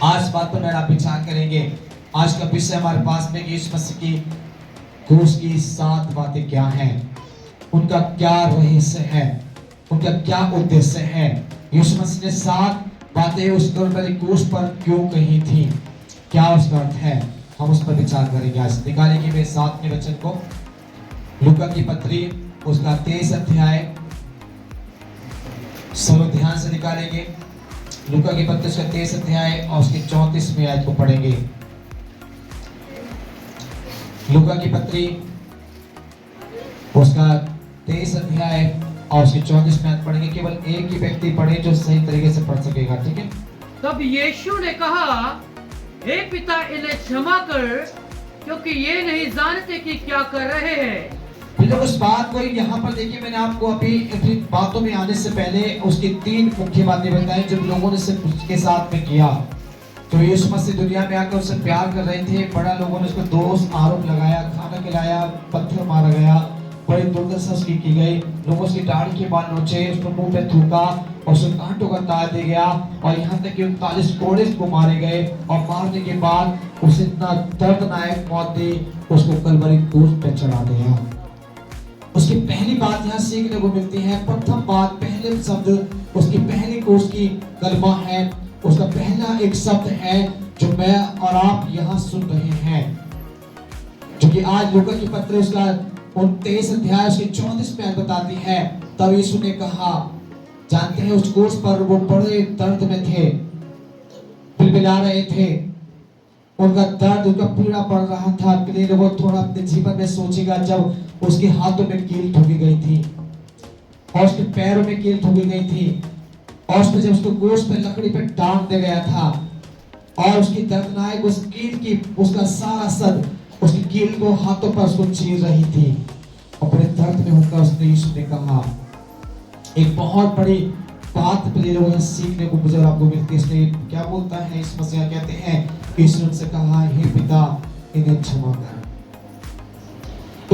आज बात पर मेरा विचार करेंगे। आज का विषय हमारे पास में यीशु मसीह की क्रूस की 7 बातें क्या हैं, उनका क्या रहस्य है, उनका क्या उद्देश्य है। यीशु मसीह ने 7 बातें उस क्रूस पर क्यों कही थी, क्या उसका अर्थ है, हम उस पर विचार करेंगे। आज निकालेंगे मेरे 7वें वचन को, लूका की पत्री उसका 23 अध्याय, सब ध्यान से निकालेंगे। लूका की पत्री उसका 23 अध्याय और उसकी 34वीं आयत को पढ़ेंगे। लूका की पत्री उसका 23 अध्याय और उसकी 34वीं आयत पढ़ेंगे। केवल एक ही व्यक्ति पढ़े जो सही तरीके से पढ़ सकेगा, ठीक है। तब यीशु ने कहा, हे पिता, इन्हें क्षमा कर, क्योंकि ये नहीं जानते कि क्या कर रहे हैं। फिर उस बात को यहाँ पर देखिए, मैंने आपको अभी अपनी बातों में आने से पहले उसकी 3 मुख्य बातें बताई जो लोगों ने सिर्फ उसके साथ में किया। तो यीशु मसीह दुनिया में आकर उससे प्यार कर रहे थे, बड़ा लोगों ने उसको दोष आरोप लगाया, खाना खिलाया, पत्थर मारा गया, बड़ी दुर्दशा उसकी की गई, लोगों उसकी दाढ़ी के बाल नोचे, उसको मुंह पे थूका और उसे कांटों का तार दिया गया और यहाँ तक कि 39 कोड़े को मारे गए और मारने के बाद उसे इतना दर्दनाक मौत दी, उसको कलवरी क्रूस पे चढ़ा दिया। उसकी पहली बात यहाँ सीखने को मिलती है, प्रथम बात, पहले शब्द उसकी पहली क्रूस की कलमा है, उसका पहला एक शब्द है जो मैं और आप यहाँ सुन रहे हैं, जो कि आज लूका की पत्री उसका 23 अध्याय उसकी 34वीं आयत बताती है। तब यीशु ने कहा, जानते हैं उस क्रूस पर वो बड़े दर्द में थे, बिलबिला रहे थे, उनका दर्द, उनका पीड़ा बढ़ रहा था। प्रिय लोगों, थोड़ा अपने जीवन में सोचेगा, जब उसके हाथों में कील ठोकी गई थी और उसके पैरों में कील ठोकी गई थी और उसमें जब उसको गोश्त पे लकड़ी पे टांग दिया गया था और उसकी दर्दनाक उस कील की, उसका सारा सद उसकी कील को हाथों पर उसको चीर रही थी और बड़े दर्द में होकर उसने यीशु ने कहा एक बहुत बड़ी बात प्रिय लोगों सीखने को मुझे आपको मिलती है। इसलिए क्या बोलता है इस मसीहा, कहते हैं यीशु ने कहा, हे पिता, इन्हें क्षमा कर।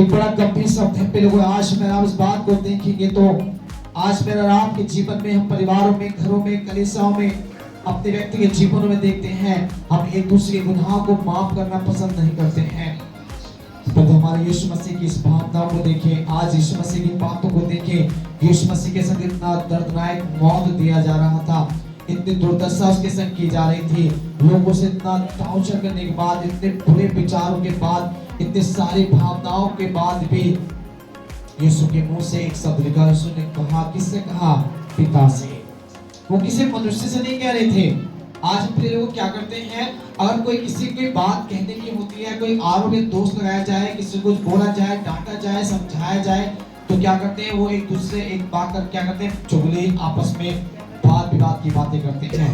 एक बड़ा गंभीर शब्द है प्रिय लोगों। आज मेरा आप इस बात को देखेंगे तो आज मेरा आपके जीवन में, हम परिवारों में, घरों में, कलीसियाओं में, अपने व्यक्तिगत जीवनों में देखते हैं, हम एक दूसरे के गुनाहों को माफ करना पसंद नहीं करते हैं। पर हमारे यीशु मसीह की इस भावनाओं को देखें, आज यीशु मसीह की बातों को देखें, यीशु मसीह के संग इतना दर्दनाक मौत दिया जा रहा था, इतनी दुर्दशा उसके संग की जा रही थी, लोगों से इतना टॉर्चर करने के बाद, इतने बुरे विचारों के बाद, इतनी सारी भावनाओं के बाद भी यीशु के मुंह से एक शब्द निकला। यीशु ने कहा, किससे कहा? पिता से। वो किसी मनुष्य से नहीं कह रहे थे। आज प्रिय लोग क्या करते हैं, अगर कोई किसी की बात कहने की होती है, कोई आरोप या दोष लगाया जाए, किसी को बोला जाए, डांटा जाए, समझाया जाए, तो क्या करते हैं, वो एक दूसरे एक बात कर क्या करते हैं, चुगली, आपस में वाद विवाद की बातें करते हैं,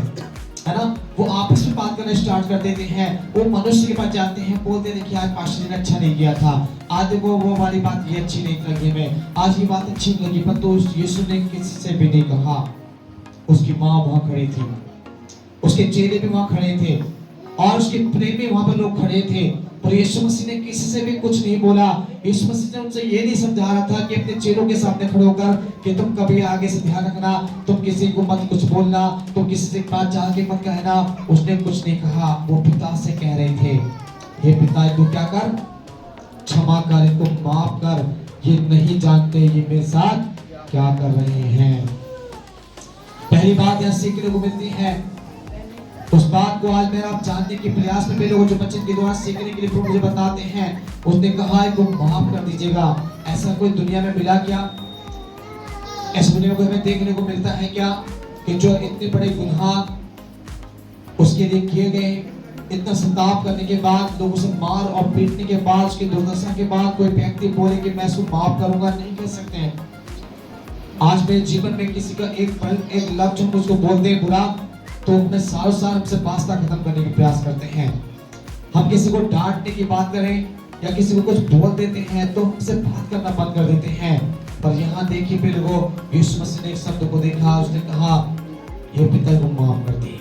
है ना। वो आपस में बात करना स्टार्ट कर देते हैं, वो मनुष्य के पास जाते हैं, बोलते हैं कि आज पास्टर जी ने अच्छा नहीं किया था, आज देखो वो वाली बात ये अच्छी नहीं लगी हमें, आज ये बात अच्छी लगी, पर तो यीशु ने किसी से भी नहीं कहा। उसकी माँ वहां खड़ी थी, उसके चेले भी वहां खड़े थे और उसके प्रेमी वहां पर लोग खड़े थे, और यीशु मसीह ने किसी से भी कुछ नहीं बोला। यीशु मसीह ने उनसे ये नहीं समझा रहा था कि अपने चेलों के सामने खड़े होकर कि तुम कभी आगे से ध्यान रखना, तुम किसी को मत कुछ बोलना, तुम किसी से बात जाके मत कहना। उसने कुछ नहीं कहा, वो पिता से कह रहे थे, हे पिता, तू क्या कर, क्षमा कर, इनको माफ कर, ये नहीं जानते ये मेरे साथ क्या कर रहे हैं। पहली बात यह सीखने को मिलती है, उस बात को आज मेरा आप जानने के प्रयास में लोग जो बच्चे के द्वारा सीखने के लिए प्रभु मुझे बताते हैं, उसने कहा है को माफ कर दीजिएगा। ऐसा कोई दुनिया में मिला क्या? ऐसी दुनिया में हमें देखने को मिलता है क्या कि जो इतने बड़े गुनाह उसके लिए किए गए, इतना संताप करने के बाद, लोगों से मार और पीटने के बाद, उसकी दुर्दशा के बाद कोई व्यक्ति बोले कि मैं उसको माफ करूंगा, नहीं कह सकते हैं। आज मेरे जीवन में किसी का एक लफ्ज हम उसको बोलते हैं बुरा, तो अपने सालों साल हमसे वास्ता खत्म करने के प्रयास करते हैं। हम किसी को डांटने की बात करें या किसी को कुछ बोल देते हैं तो हमसे बात करना बंद कर देते हैं। पर यहाँ देखिए फिर वो यीशु मसीह ने एक शब्द को देखा, उसने कहा, ये पिता को माफ कर दिए,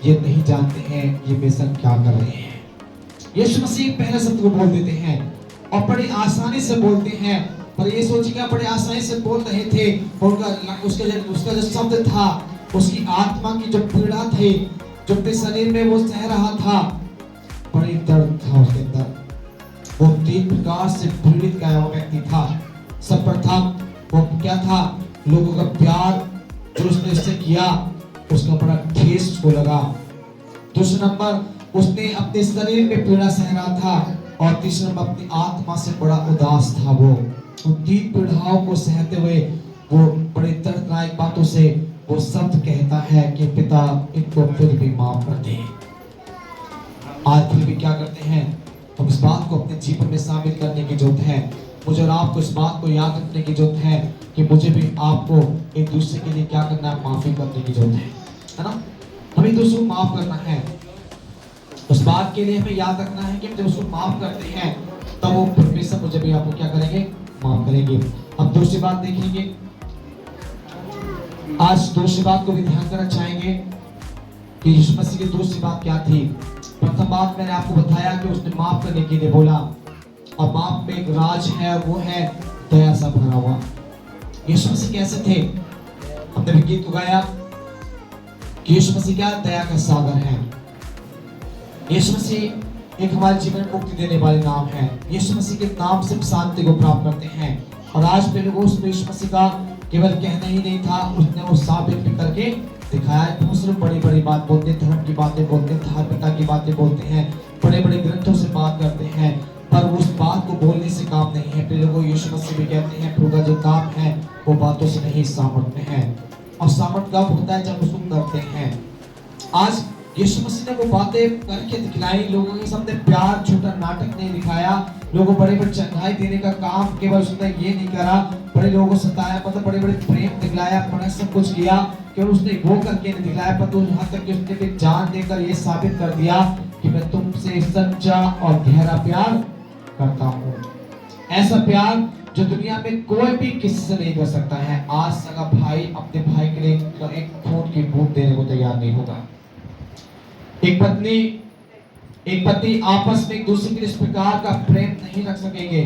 ये नहीं जानते हैं ये मेरे साथ क्या कर रहे हैं। यीशु मसीह पहले शब्द को बोल देते हैं और बड़ी आसानी से बोलते हैं, पर ये सोचिएगा बड़े आसानी से बोल रहे थे, उसका जो शब्द था, उसकी आत्मा की जो पीड़ा थी, जो अपने शरीर में वो सह रहा था, बड़ी दर्द था उसके अंदर। वो 3 प्रकार से पीड़ित का वो व्यक्ति था। सर्वप्रथम वो क्या था, लोगों का प्यार जो उसने इससे किया उसका बड़ा ठेस उसको लगा। दूसरा नंबर उसने अपने शरीर में पीड़ा सह रहा था, और तीसरा नंबर अपनी आत्मा से बड़ा उदास था। वो उन 3 पीड़ाओं को सहते हुए वो बड़े दर्दनाक बातों से वो शब्द कहता है कि पिता इनको फिर भी माफ कर दे। आज फिर भी क्या करते हैं हम, इस बात को अपने जीवन में शामिल करने की जरूरत है। मुझे और आपको इस बात को याद रखने की जरूरत है कि मुझे भी आपको एक दूसरे के लिए क्या करना है, माफी करने की जरूरत है ना। हमें दूसरों को माफ करना है। उस बात के लिए हमें याद रखना है कि जब उसको माफ करते हैं तब वो परमेश्वर मुझे भी आपको क्या करेंगे, माफ करेंगे। अब दूसरी बात देखेंगे, आज दूसरी बात को भी ध्यान करना चाहेंगे कि यीशु मसीह की दूसरी बात क्या थी। प्रथम बात मैंने आपको बताया कि उसने माफ करने के लिए बोला, और माफ में एक राज है, वो है दया से भरा हुआ। यीशु मसीह कैसे थे, हमने भी गीत को गाया कि यीशु मसीह क्या दया का सागर है। यीशु मसीह एक हमारे जीवन में मुक्ति देने वाले नाम है। यीशु मसीह के नाम से शांति को प्राप्त करते हैं। और आज मेरे को उस यीशु मसीह का केवल कहना ही नहीं था, उसने वो साबित भी करके दिखाया। बहुत से बड़ी बड़ी बात बोलते हैं, धर्म की बातें बोलते हैं, धार्मिकता की बातें बोलते हैं, बड़े बड़े ग्रंथों से बात करते हैं, पर उस बात को बोलने से काम नहीं है। फिर लोगों यीशु मसीह भी कहते हैं प्रभु का जो काम है वो बातों से नहीं सामर्थ्य है। और सामर्थ्य कब होता है, जब उसको करते हैं। आज यीशु मसीह ने वो बातें करके दिखलाई, लोगों के सामने प्यार झूठा नाटक नहीं दिखाया, लोगों को बड़े बड़े चंगाई देने का काम केवल उसने ये नहीं करा, बड़े लोगों को सताया, मतलब बड़े बड़े प्रेम दिखलाया, बड़ा सब कुछ किया, केवल उसने वो करके नहीं दिखलाया, पर यहाँ तक कि उसने भी जान देकर ये साबित कर दिया कि मैं तुमसे सच्चा और गहरा प्यार करता हूँ। ऐसा प्यार जो दुनिया में कोई भी किसी से नहीं कर सकता है। आज सगा भाई अपने भाई के लिए एक खून की बूंद देने को तैयार नहीं होगा। एक पति आपस में एक दूसरे के लिए इस प्रकार का प्रेम नहीं रख सकेंगे।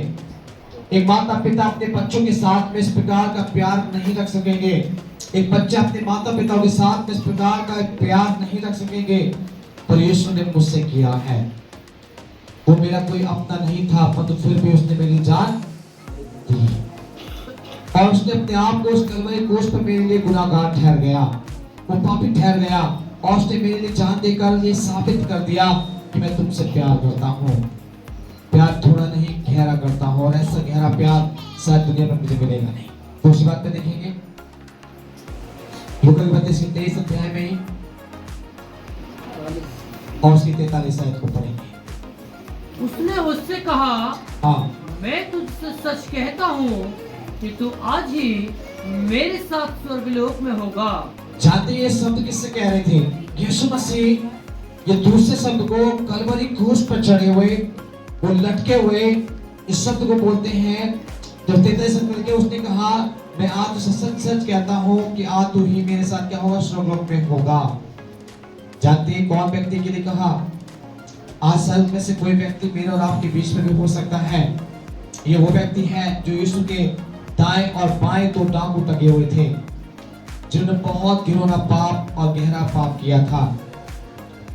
एक माता पिता अपने बच्चों के साथ में इस प्रकार का प्यार नहीं रख सकेंगे। एक बच्चा अपने माता पिता के साथ में इस प्रकार का प्यार नहीं रख सकेंगे। पर यीशु ने मुझसे किया है। वो मेरा कोई अपना नहीं था, परंतु फिर भी उसने मेरी जान दी, और उसने अपने आप को उस कलवरी क्रूस पर मेरे लिए गुनाहगार ठहर गया, वो पापी ठहर गया, और उसने मेरे लिए जान देकर ये साबित कर दिया कि मैं तुमसे प्यार करता हूँ। प्यार थोड़ा नहीं गहरा करता हूँ, और ऐसा गहरा प्यार शायद दुनिया में मुझे मिलेगा नहीं। दूसरी बात पे देखेंगे लूका के 23 अध्याय में ही और उसकी 43 आयत को पढ़ेंगे। उसने उससे कहा, हाँ, मैं तुझसे सच कहता हूँ कि तू आज ही मेरे साथ स्वर्गलोक में होगा। जानते ये शब्द किससे कह रहे थे? यीशु मसीह ये दूसरे शब्द को कलवरी क्रूस पर चढ़े हुए, वो लटके हुए, इस शब्द को बोलते हैं। जब 33 करके उसने कहा, मैं आज सच सच कहता हूँ कि आज तू ही मेरे साथ क्या होगा, स्वर्गलोक में होगा। जानते हैं कौन व्यक्ति के लिए कहा? आज साल में से कोई व्यक्ति मेरे और आपके बीच में भी हो सकता है। ये वो व्यक्ति है जो यीशु के दाएं और बाएं 2 टांगों टंगे हुए थे, जिन्होंने बहुत घिनौना पाप और गहरा पाप किया था।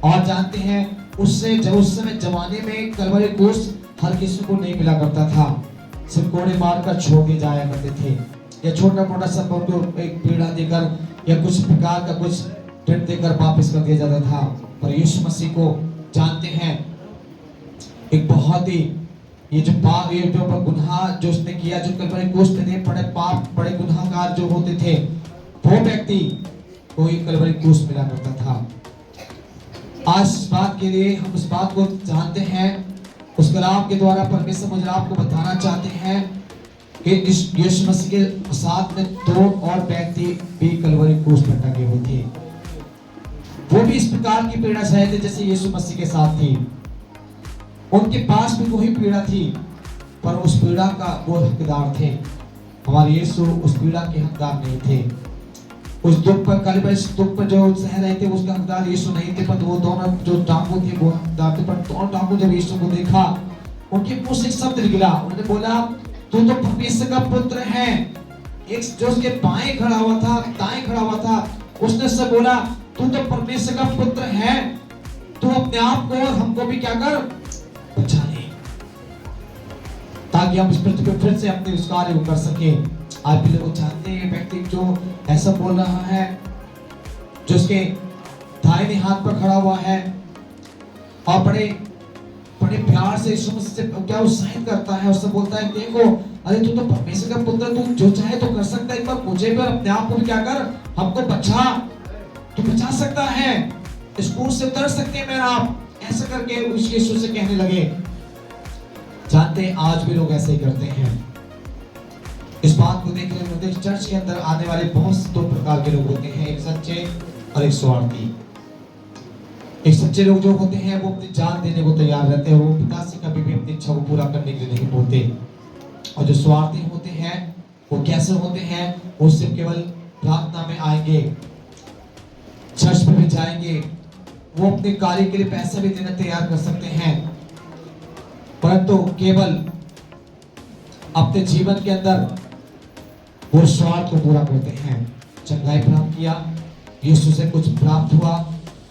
और जानते हैं उससे जब उस समय जमाने में कलवरी क्रूस हर किसी को नहीं मिला करता था, सिर्फ कोड़े मारकर छोड़ के जाया करते थे, या छोटा मोटा सब उनको एक पीड़ा देकर या कुछ प्रकार का कुछ दंड देकर वापस कर दिया जाता था। पर यीशु मसीह को जानते हैं एक बहुत ही ये जो गुनाह जो उसने किया, जो कलवरी क्रूस पे बड़े पाप बड़े गुनाहगार जो होते थे, वो व्यक्ति को ये कलवरी क्रूस मिला करता था। आज इस बात के लिए हम इस बात को जानते हैं, उस कलाम के द्वारा परमेश्वर मुझे आपको बताना चाहते हैं कि इस यीशु मसीह के साथ में 2 और व्यक्ति भी कलवरी क्रूस पर टंगे हुए थे। वो भी इस प्रकार की पीड़ा सहे थे जैसे यीशु मसीह के साथ थी। उनके पास भी वही पीड़ा थी, पर उस पीड़ा का वो हकदार थे। हमारे यीशु उस पीड़ा के हकदार नहीं थे। उस दुख पर कलवरी दुख पर जो सह रहे थे उसका हकदार यीशु नहीं थे, पर वो दोनों जो टांगों थे वो हकदार थे। पर दोनों टांगों जब यीशु को देखा, उनके मुंह से एक शब्द निकला, उन्होंने बोला, तू तो परमेश्वर का पुत्र है। एक जो उसके बाएं खड़ा हुआ था, दाएं खड़ा हुआ था, उसने उससे बोला, तू तो परमेश्वर का पुत्र है, तू अपने आप को और हमको भी क्या कर, बचा ले, ताकि हम इस पृथ्वी पर फिर से अपने उस कार्य को कर सके। आप भी लोग जानते हैं, व्यक्ति जो ऐसा बोल रहा है, जो उसके दाहिने हाथ पर खड़ा हुआ है और बड़े बड़े प्यार से यीशु मसीह से क्या उत्साहित करता है, उससे बोलता है, देखो अरे तू तो परमेश्वर का पुत्र, तू जो चाहे तो कर सकता है, एक बार मुझे भी और अपने आप को भी क्या कर, हमको बचा, तू बचा सकता है, इस क्रूस से उतर सकते हैं मेरा आप, ऐसा करके उस यीशु से कहने लगे। जानते हैं आज भी लोग ऐसे ही करते हैं। इस बात को देख रहे हैं, चर्च के अंदर आने वाले बहुत से दो प्रकार के लोग होते हैं, एक सच्चे और एक स्वार्थी। एक सच्चे लोग जो होते हैं वो अपनी जान देने को तैयार रहते हैं, वो पिता से कभी भी अपनी इच्छा को पूरा करने के लिए नहीं बोलते। और जो स्वार्थी होते हैं वो कैसे होते हैं, वो सिर्फ केवल प्रार्थना में आएंगे, चर्च में भी जाएंगे, वो अपने कार्य के लिए पैसा भी देना तैयार कर सकते हैं, परंतु केवल अपने जीवन के अंदर वो स्वार्थ को पूरा करते हैं। चंगाई प्राप्त किया, यीशु से कुछ प्राप्त हुआ,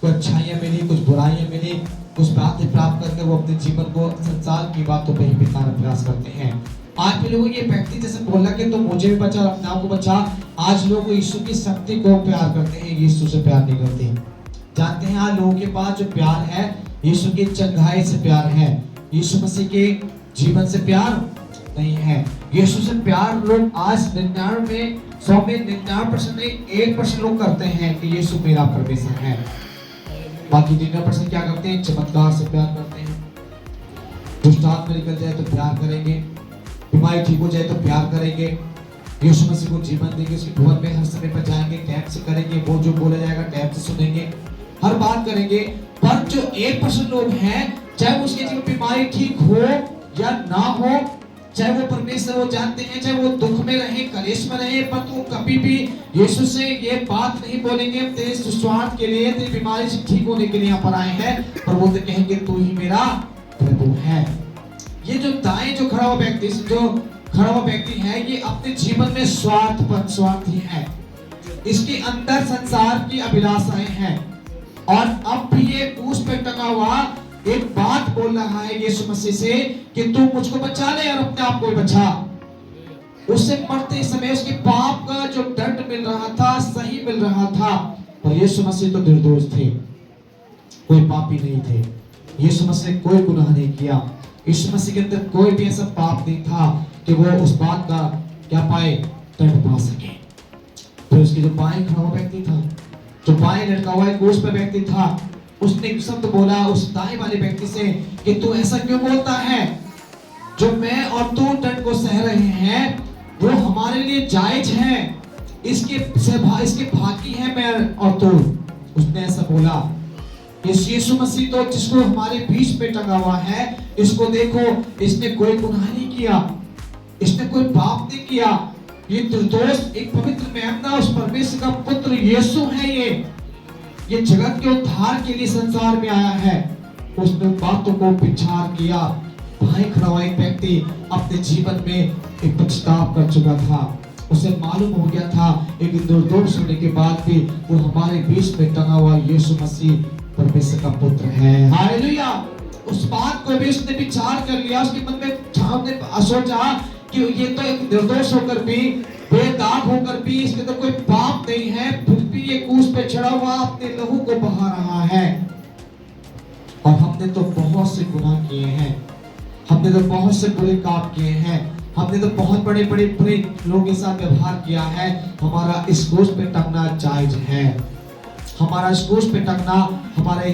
कुछ अच्छाइयां मिली, कुछ बुराइयां मिली, कुछ बातें प्राप्त करके वो अपने जीवन को संसार की बातों पे ही बिताने का प्रयास करते हैं। आज भी लोग ये व्यक्ति जैसे बोला कि तो मुझे भी बचा, अपने आप को बचा, आज लोग यीशु की शक्ति को प्यार करते हैं, यीशु से प्यार नहीं करते। जानते हैं आज लोगों के पास जो प्यार है, यीशु की चंगाई से प्यार है, यीशु मसीह के जीवन से प्यार नहीं है। यीशु से प्यार लोग आज 99% नहीं 1% लोग करते हैं कि यीशु मेरा परमेश्वर है। बाकी 99% क्या करते हैं, चमत्कार से प्यार करते हैं, दुष्ट आत्मा निकल जाए तो प्यार करेंगे, बीमारी ठीक हो जाए तो प्यार करेंगे, यीशु मसीह को जीवन देंगे, उसके भवन में हर समय पर जाएंगे, टाइम से करेंगे, वो जो बोला जाएगा टाइम से सुनेंगे, हर बात करेंगे। पर जो 1% लोग हैं, चाहे उसके जीवन बीमारी ठीक हो या ना हो, चाहे वो परमेश्वर वो जानते हैं, चाहे वो दुख में रहे, कलेश में रहे, पर वो कभी भी यीशु से ये बात नहीं बोलेंगे तेरे स्वार्थ के लिए, तेरी बीमारी से ठीक होने के लिए यहाँ पर आए हैं, पर वो तो कहेंगे तू ही मेरा प्रभु है। ये जो दाएं जो खड़ा हुआ व्यक्ति है, ये अपने जीवन में स्वार्थी है, इसके अंदर संसार की अभिलाषाएं हैं, और अब भी ये क्रूस पे टंगा हुआ एक बात बोल रहा है यीशु मसीह से कि तू मुझको बचा ले और अपने आप को बचा। उससे मरते समय उसके पाप का जो दंड मिल रहा था, सही मिल रहा था, पर यीशु मसीह तो निर्दोष थे, कोई पापी नहीं थे, यीशु मसीह ने कोई गुनाह नहीं किया, यीशु मसीह के अंदर कोई भी ऐसा पाप नहीं था कि वो उस बात का क्या पाए, दंड पा सके। फिर उसके जो बाएं खड़ा हुआ व्यक्ति था, जो बाएं लटका हुआ क्रूस पे व्यक्ति था, उसने एक शब्द बोला उस दाएं वाले व्यक्ति से कि तू ऐसा क्यों बोलता है, जो मैं और तू दंड को सह रहे हैं वो हमारे लिए जायज है, इसके भागी है मैं और तू। उसने ऐसा बोला। इस यीशु मसीह तो जिसको हमारे बीच में टंगा हुआ है, इसको देखो, इसने कोई गुनाह नहीं किया, इसने कोई पाप नहीं किया, ये निर्दोष एक पवित्र मेमना उस परमेश्वर का पुत्र यीशु है, ये जगत के उद्धार के लिए संसार में आया है। उसने बातों को विचार किया। भाई खड़ा हुआ एक व्यक्ति अपने जीवन में एक पछतावा कर चुका था, उसे मालूम हो गया था एक निर्दोष होने के बाद भी वो हमारे बीच में टंगा हुआ यीशु मसीह परमेश्वर का पुत्र है। हालेलुया। उस बात को भी उसने विचार कर लिया, उसके मन में सोचा कि ये तो एक निर्दोष होकर भी, बेदाग होकर भी, इसके अंदर कोई पाप नहीं है, फिर भी ये क्रूस पे चढ़ा हुआ अपने लहू को बहा रहा है। और हमने तो बहुत से गुनाह किए हैं, हमने तो बहुत से बुरे काम किए हैं, हमने तो बहुत बड़े बुरे लोगों के साथ व्यवहार किया है। हमारा इस क्रूस पे टंगना जायज है, हमारा इस क्रूस पे टंगना हमारे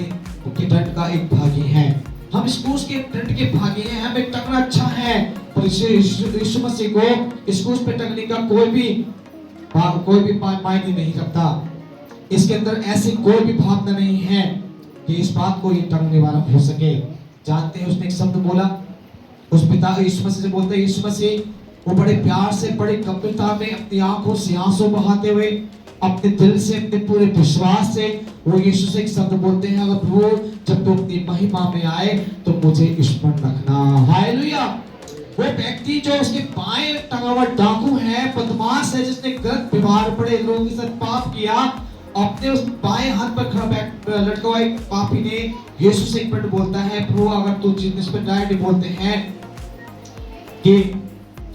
दंड का एक भागी है, हम इस क्रूस के दंड के भागी हैं, हमें टंगना अच्छा है। पर यीशु मसीह को इस क्रूस पे टंगने का कोई भी मायने नहीं रखता, इसके अंदर ऐसी कोई भी भावना नहीं है कि इस बात को ये टंगने वाला हो सके। जानते हैं उसने एक शब्द बोला, उस पिता यीशु मसीह से बोलते हैं, यीशु मसीह वो बड़े प्यार से, बड़े गंभीरता में अपनी आंखों से आंसू बहाते हुए, अपने दिल से, अपने पूरे विश्वास से वो यीशु से एक शब्द बोलते हैं, अगर प्रभु जब तू अपनी महिमा में आए तो मुझे स्मरण रखना। हालेलुया। वो व्यक्ति जो उसके बाएं टंगा हुआ डाकू है, बदमाश है, जिसने गलत व्यवहार बड़े लोगों के साथ पाप किया, अपने उस बाएं हाथ पर खड़ा लटका हुआ एक पापी ने यीशु से एक मिनट बोलता है, प्रभु अगर तू जिस पर डायरेक्ट बोलते हैं कि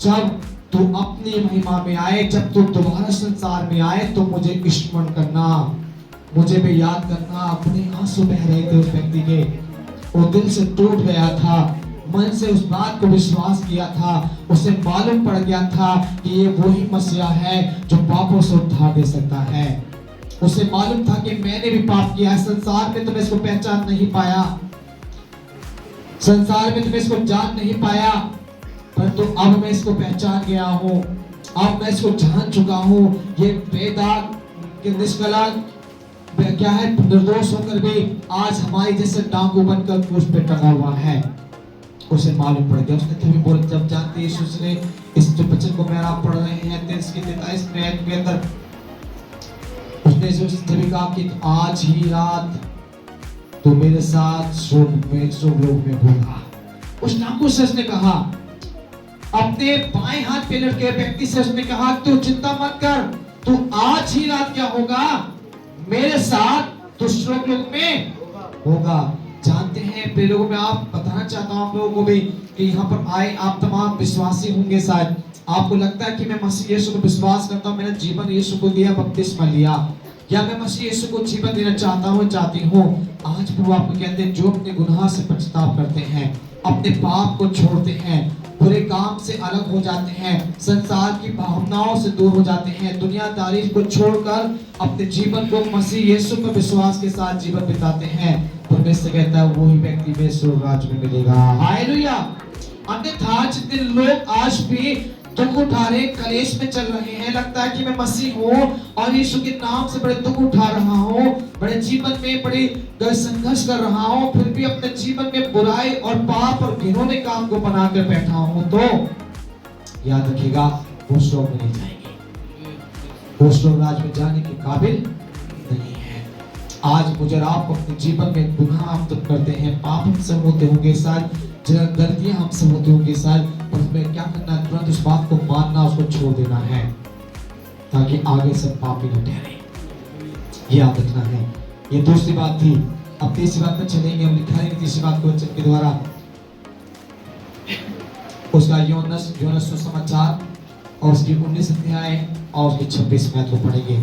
जब तू अपनी महिमा में आए, जब तू दोबारा संसार में आए तो मुझे स्मरण करना, मुझे भी याद करना। अपने आंसू बह रहे थे उस व्यक्ति के, वो दिल से टूट गया था, मन से उस बात को विश्वास किया था, उसे मालूम पड़ गया था कि ये वही मसीहा है जो पापों से उद्धार दे सकता है। उसे मालूम था कि मैंने भी पाप किया है, संसार में तो मैं इसको पहचान नहीं पाया, संसार में तो मैं इसको जान नहीं पाया, परंतु अब मैं इसको पहचान गया हूँ, अब मैं इसको जान चुका हूँ। ये बेदाग के निष्कलंक क्या है, निर्दोष होकर भी आज हमारी जैसे डाकू बनकर क्रूस पे टंगा हुआ है। उसे मालूम पड़ गया, उसने तभी बोला, जब जानते यीशु ने इस जो वचन को मैं आप पढ़ रहे हैं 33 में के अंदर, उसने तभी कहा कि आज ही रात तो मेरे साथ स्वर्गलोक में होगा। उस डाकू से उसने कहा, अपने बाएं हाथ पे लटके व्यक्ति से उसने कहा, तू चिंता मत कर, तू आज ही रात क्या होगा, मेरे साथ तो स्वर्गलोक में होगा। जानते हैं प्रिय लोगों, मैं आप बताना चाहता हूं आप लोगों को भी कि यहाँ पर आए आप तमाम विश्वासी होंगे, शायद आपको लगता है कि मैं मसीह यीशु को विश्वास करता हूं, मैंने जीवन यीशु को दिया, बपतिस्मा लिया, या मैं मसीह यीशु को जीवन देना चाहता हूं, चाहती हूं। आज प्रभु आपको कहते हैं, जो अपने गुनाह से पछतावा करते हैं, अपने पाप को छोड़ते हैं, बुरे काम से अलग हो जाते हैं, संसार की भावनाओं से दूर हो जाते हैं, दुनियादारी को छोड़कर अपने जीवन को मसीह यीशु पर विश्वास के साथ जीवन बिताते हैं, परमेश्वर कहता है वही व्यक्ति में स्वर्ग राज्य में मिलेगा। हालेलुया। अन्यथा जितने लोग आज भी दुख उठा रहे, कलेश में चल रहे हैं, लगता है कि मैं मसीह हूँ और यीशु के नाम से बड़े दुख उठा रहा हूँ, बड़े जीवन में बड़ी संघर्ष कर रहा हूँ, फिर भी अपने जीवन में बुराई और पाप और घिनौने काम को बनाकर बैठा हूँ, तो याद रखिएगा वो स्वर्ग में नहीं जाएंगे, वो स्वर्ग राज्य में जाने के काबिल नहीं है। आज मुझे आप अपने जीवन में गुनाह हम तो करते हैं, पाप हमसे होते होंगे, शायद गलतियां हमसे होती होंगी, शायद, पर हमें क्या करना है, तुरंत उस बात को मानना, उसको छोड़ देना है, ताकि आगे से पापी न ठहरे। याद रखना है। ये दूसरी बात थी। अब तीसरी बात में चलेंगे, हम लिखाएंगे तीसरी बात को वचन के द्वारा। उसका योनस सुसमाचार और उसकी 19 अध्याय और उसकी 26 मैथ को पढ़ेंगे।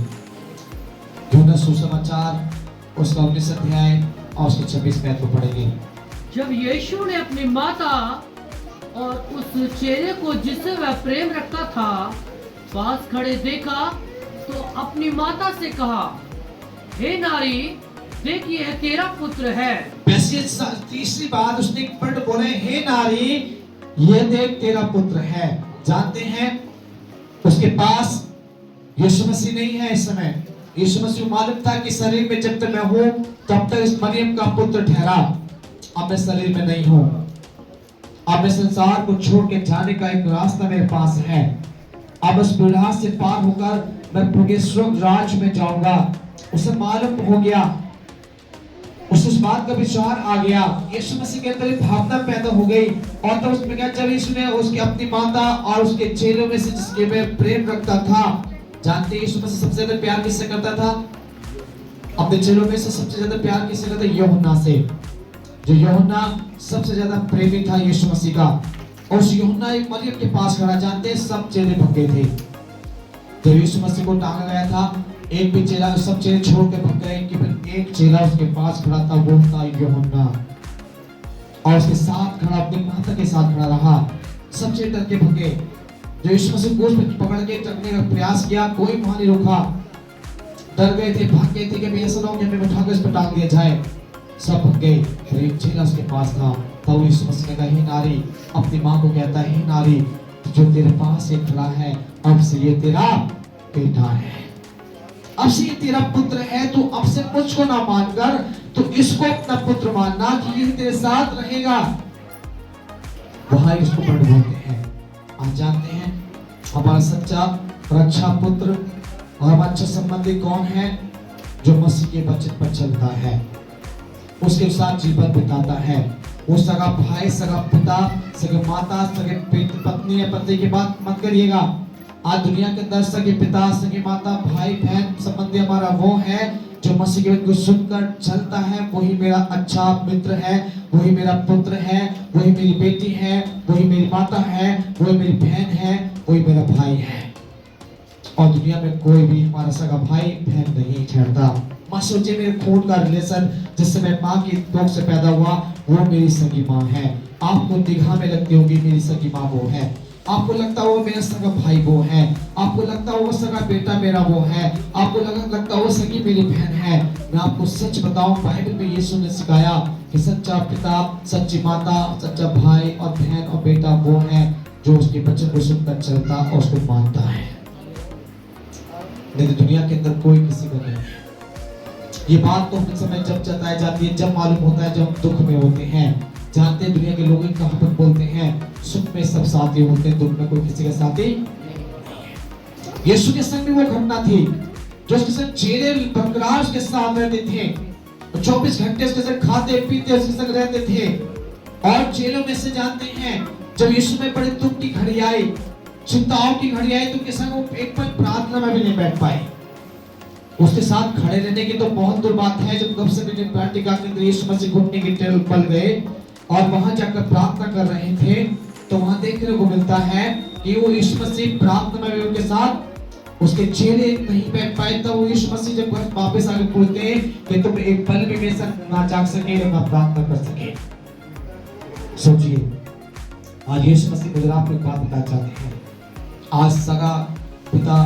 योनस सुसमाचार उसका 19 अध्याय और उसकी 26 मैथ को पढ़ेंगे। जब यीशु ने अपनी माता और उस चेले को जिससे वह प्रेम रखता था पास खड़े देखा, तो अपनी माता से कहा, हे नारी, देख ये तेरा पुत्र है। तीसरी बात उसने एक पढ़ बोले, हे नारी, ये देख तेरा पुत्र है। जानते हैं उसके पास यीशु मसीह नहीं है इस समय। यीशु मसीह मालूम था कि शरीर में जब तक मैं हूं तब तक इस मरियम का पुत्र ठहरा, अब मैं शरीर में नहीं हूं, अब मैं संसार को छोड़ के जाने का एक रास्ता मेरे पास है, अब उस बुढ़ा से पार होकर मैं स्वर्ग राज्य में जाऊंगा। उसे मालूम हो गया, उस बात का विचार आ गया, यीशु मसीह के अंदर भावना पैदा हो गई। और तब उसमें क्या, जब यीशु ने उसकी अपनी माता और उसके चेलों में से जिसके में प्रेम रखता था, जानते यीशु मसीह सबसे ज्यादा प्यार किससे करता था? अपने चेलों में से सबसे ज्यादा प्यार किससे करता? यूहन्ना से। जो यूहन्ना सबसे ज्यादा प्रेमी था यीशु मसीह का। और उस यूहन्ना एक मरियम के पास खड़ा, जानते हैं सब चेले भग गए थे जब यीशु मसीह को टांगा गया था। एक भी चेला, सब चेले छोड़ के भग गए, केवल एक चेला उसके पास खड़ा था, वो था यूहन्ना, और उसके साथ खड़ा, अपनी माता के साथ खड़ा रहा। सब चेले डर के भगे। जो यीशु मसीह को पकड़ के टकने का प्रयास किया, कोई वहां नहीं रुका, डर गए थे, भाग गए थे कि ऐसा ना हो कि हमें उठाकर इस पर टांग दिया जाए। सब भग गए। फिर एक चेला उसके पास था, तब यीशु मसीह ने कहा, हे नारी, अपनी माँ को कहता है, हे नारी, जो तेरे पास ये खड़ा है, अब से ये तेरा बेटा है, अब से ये तेरा पुत्र है। तू अब से मुझको ना मानकर तो इसको अपना पुत्र मानना कि ये तेरे साथ रहेगा। वहां इसको बड़ बोलते हैं। आप जानते हैं हमारा सच्चा और अच्छा पुत्र और हमारा अच्छा संबंधी कौन है? जो मसीह के वचन पर चलता है, उसके साथ जीवन बिताता है। वो सगा भाई, सगा पिता, सगे माता, सगे पत्नी या पति की बात मत करिएगा। आज दुनिया के अंदर सगे पिता, सगे माता, भाई बहन संबंधी हमारा वो है जो मसीह के वचन को सुनकर चलता है। वही मेरा अच्छा मित्र है, वही मेरा पुत्र है, वही मेरी बेटी है, वही मेरी माता है, वही मेरी बहन है, वही मेरा भाई है। और दुनिया में कोई भी हमारा सगा भाई बहन नहीं ठहरता। माँ सोचिए, मेरे खून का रिलेशन जिससे मैं माँ की कोख से पैदा हुआ वो मेरी सगी माँ है। आपको निगाह में लगती होगी मेरी सगी माँ वो है, आपको लगता हो मेरा सगा भाई वो है, आपको लगता हो वो सगा बेटा मेरा वो है, आपको लगता हो सगी मेरी बहन है। मैं आपको सच बताऊं, बाइबल में यीशु ने सिखाया कि सच्चा पिता, सच्ची माता, सच्चा भाई और बहन और बेटा वो है जो उसके वचन को सुनकर चलता और उसको मानता है। नहीं तो दुनिया के अंदर कोई किसी को नहीं है। ये बात तो हमें समय जब जताई जाती है, जब मालूम होता है जब हम दुख में होते हैं। जानते हैं दुनिया के लोग एक कहावत बोलते हैं, सुख में सब साथी होते हैं, दुख में कोई किसी का साथी नहीं। यीशु के संग में वो घटना थी जो उसके संग चेले बरकरार उसके साथ रहते थे, 24 घंटे उसके संग खाते पीते उसके संग रहते थे। और चेलों में से जानते हैं जब यीशु में बड़े दुख की घड़ी आई, चिंताओं की घड़ी आई, तो उनके संग वो एक पल प्रार्थना में भी नहीं बैठ पाए। उसके साथ खड़े रहने की तो बहुत दूर बात है। जब कब से वाटिका के अंदर यीशु मसीह घुटने की टेबल पर गए और वहां जाकर प्रार्थना कर रहे थे, तो वहां देखने को मिलता है कि वो यीशु मसीह प्रार्थना में उनके साथ, उसके चेले नहीं बैठ पाए। तब वो यीशु मसीह जब वापस आके बोलते हैं कि तुम एक पल भी मेरे साथ ना जाग सके ना प्रार्थना कर सके। सोचिए, आज यीशु मसीह मुझे आपको एक बात बताना चाहते हैं। आज सगा पिता,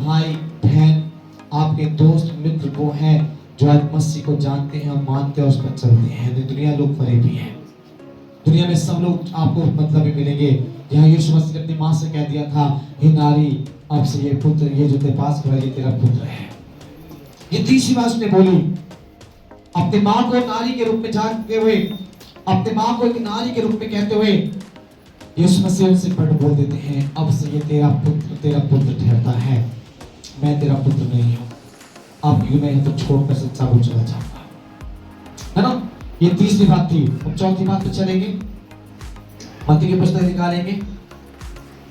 भाई बहन, आपके दोस्त मित्र वो हैं जो आज मसीह को जानते हैं, मानते हैं, उस पर चलते हैं। दुनिया लोग फरेबी हैं। दुनिया में सब लोग आपको मतलब ही मिलेंगे। यहाँ यीशु मसीह ने अपनी माँ से कह दिया था, हे नारी, अब से ये पुत्र, ये जो तेरे पास खड़ा है, ये तेरा पुत्र है। ये तीसरी बात उसने बोली। अपनी माँ को नारी के रूप में जानते हुए, अपनी माँ को एक नारी के रूप में कहते हुए यीशु मसीह उनसे पलट बोल देते हैं, अब से ये तेरा पुत्र ठहरता है, मैं तेरा पुत्र नहीं हूं। अब मैं तो छोड़कर सच्चा को चला जाऊंगा, है ना। ये तीसरी बात थी। अब चौथी बात पे चलेंगे। मत्ती की पुस्तक निकालेंगे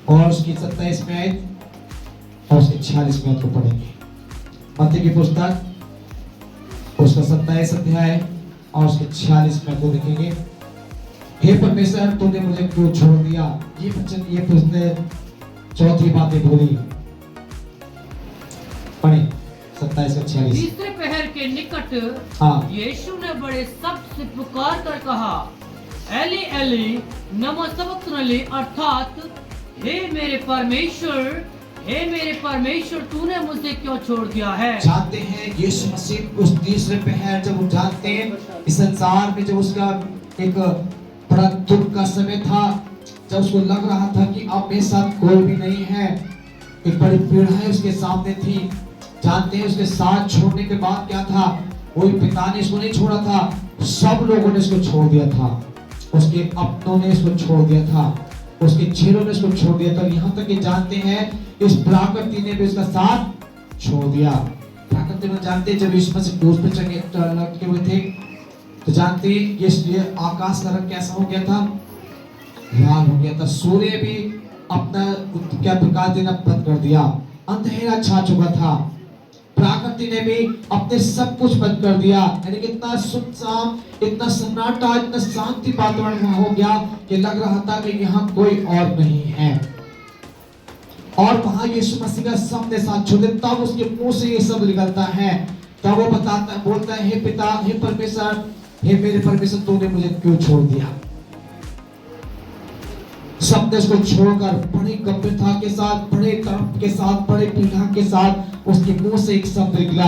और उसकी 27 में आयत और उसके 46 में आयत को पढ़ेंगे। मत्ती की पुस्तक उसका 27 अध्याय और उसके 46 में को देखेंगे। हे परमेश्वर, तूने मुझे क्यों छोड़ दिया। ये वचन, ये पुस्तक चौथी बातें बोली। पढ़े 27 और 46। तीसरे पहर के निकट यीशु ने बड़े शब्द से पुकार कर कहा, एली एली लमा सबक्तनी, अर्थात हे मेरे परमेश्वर, तूने मुझे क्यों छोड़ दिया है। जानते हैं यीशु मसीह उस तीसरे पहर जब वो जानते हैं इस संसार में, जब उसका एक बड़ा दुख का समय था, जब उसको लग रहा था कि अब मेरे साथ कोई भी नहीं है, एक बड़ी पीड़ा उसके सामने थी। जानते हैं उसके साथ छोड़ने के बाद क्या था, कोई पिता ने इसको नहीं छोड़ा था, सब लोगों ने इसको छोड़ दिया था। उसके अपनों ने इसको छोड़ दिया था, उसके चेलों ने इसको छोड़ दिया था। यहाँ तक कि जानते हैं इस प्रकृति ने भी इसका साथ छोड़ दिया। प्रकृति में जानते हैं जब यीशु मसीह क्रूस पे लटके हुए थे, तो जानते हैं ये आकाश का रंग कैसा हो गया था, लाल हो गया था। सूर्य भी अपना क्या प्रकाश देना बंद कर दिया, अंधेरा छा चुका था। प्रकृति ने भी अपने सब कुछ बंद कर दिया, यानी कि इतना सुनसान, इतना सन्नाटा, इतना शांति वातावरण वहां हो गया कि लग रहा था कि यहाँ कोई और नहीं है। और वहां यीशु मसीह का सबने साथ छोड़े, तब उसके मुंह से ये सब निकलता है। तब वो बोलता है, हे पिता, हे परमेश्वर, हे मेरे परमेश्वर, तूने मुझे क्यों छोड़ दिया। सबने उसको छोड़कर बड़ी गंभीरता के साथ, बड़े तड़प के साथ, बड़े पीड़ा के साथ उसके मुंह से एक शब्द निकला।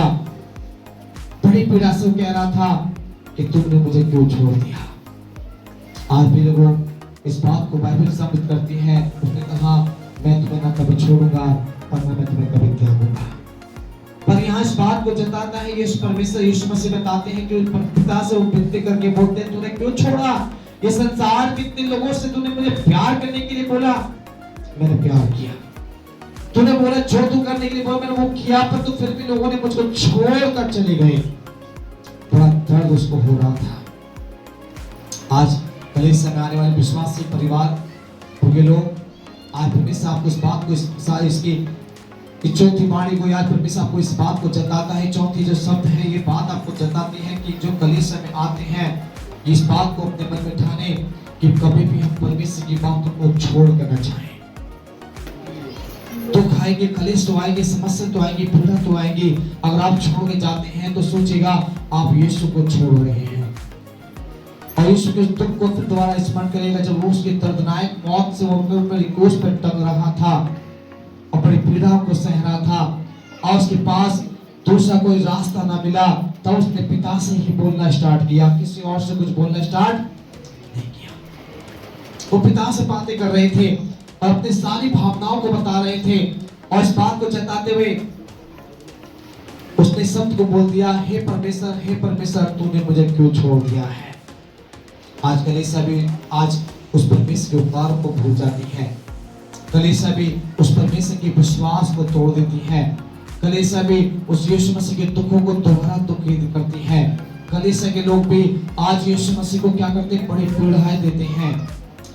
बड़ी पीड़ा से वो कह रहा था कि तुमने मुझे क्यों छोड़ दिया। आज भी लोगों इस बात को बाइबल साबित करती है। उसने कहा, मैं तुम्हें ना कभी छोड़ूंगा और ना मैं तुम्हें कभी त्यागूंगा। पर यहाँ इस बात को जताता है यीशु परमेश्वर, यीशु मसीह बताते हैं कि पिता से वो विनती करके बोलते हैं, तूने क्यों छोड़ा। ये संसार कितने लोगों से तूने मुझे प्यार करने के लिए बोला, मैंने प्यार किया। तूने बोला जो तू करने के लिए बोला, मैंने वो किया, पर तू फिर भी लोगों ने मुझको छोड़कर चले गए। बड़ा दर्द उसको हो रहा था। आज कलीसिया में आने वाले विश्वासी परिवार के लोग आज परमेश्वर आपको इस बात को इसकी इस चौथी वाणी को याद परमेश्वर आपको इस बात को जताता है। चौथी जो शब्द है ये बात आपको जताती है कि जो कलीसिया में आते हैं इस बात को अपने मन में ठाने कि कभी भी हम परमेश्वर की बातों को छोड़ कर न जाएं। दुख आएंगे, कलेश तो आएंगे, समस्या तो आएंगी, पीड़ा तो आएंगी। अगर आप छोड़ के जाते हैं तो सोचिएगा आप यीशु को छोड़ रहे हैं और यीशु के दुख को फिर दोबारा स्मरण करेगा जब वो उसकी दर्दनाक मौत से वो अपने क्रूस पर टंग रहा था, अपनी पीड़ाओं को सह रहा था और उसके पास दूसरा कोई रास्ता ना मिला, तब उसने पिता से ही बोलना स्टार्ट किया, किसी और से कुछ बोलना स्टार्ट नहीं किया। वो पिता से बातें कर रहे थे और अपनी सारी भावनाओं को बता रहे थे और इस बात को जताते हुए उसने शब्द को बोल दिया, हे परमेश्वर तूने मुझे क्यों छोड़ दिया है। आज कलीसिया भी आज उस परमेश्वर के उपकार को भूल जाती है। कलीसिया भी उस परमेश्वर के विश्वास को तोड़ देती है। कलीसिया भी उस यीशु मसीह के दुखों को दोबारा दुख करती है। कलीसिया के लोग भी आज यीशु मसीह को क्या करते हैं, बड़ी पीड़ाएं देते हैं।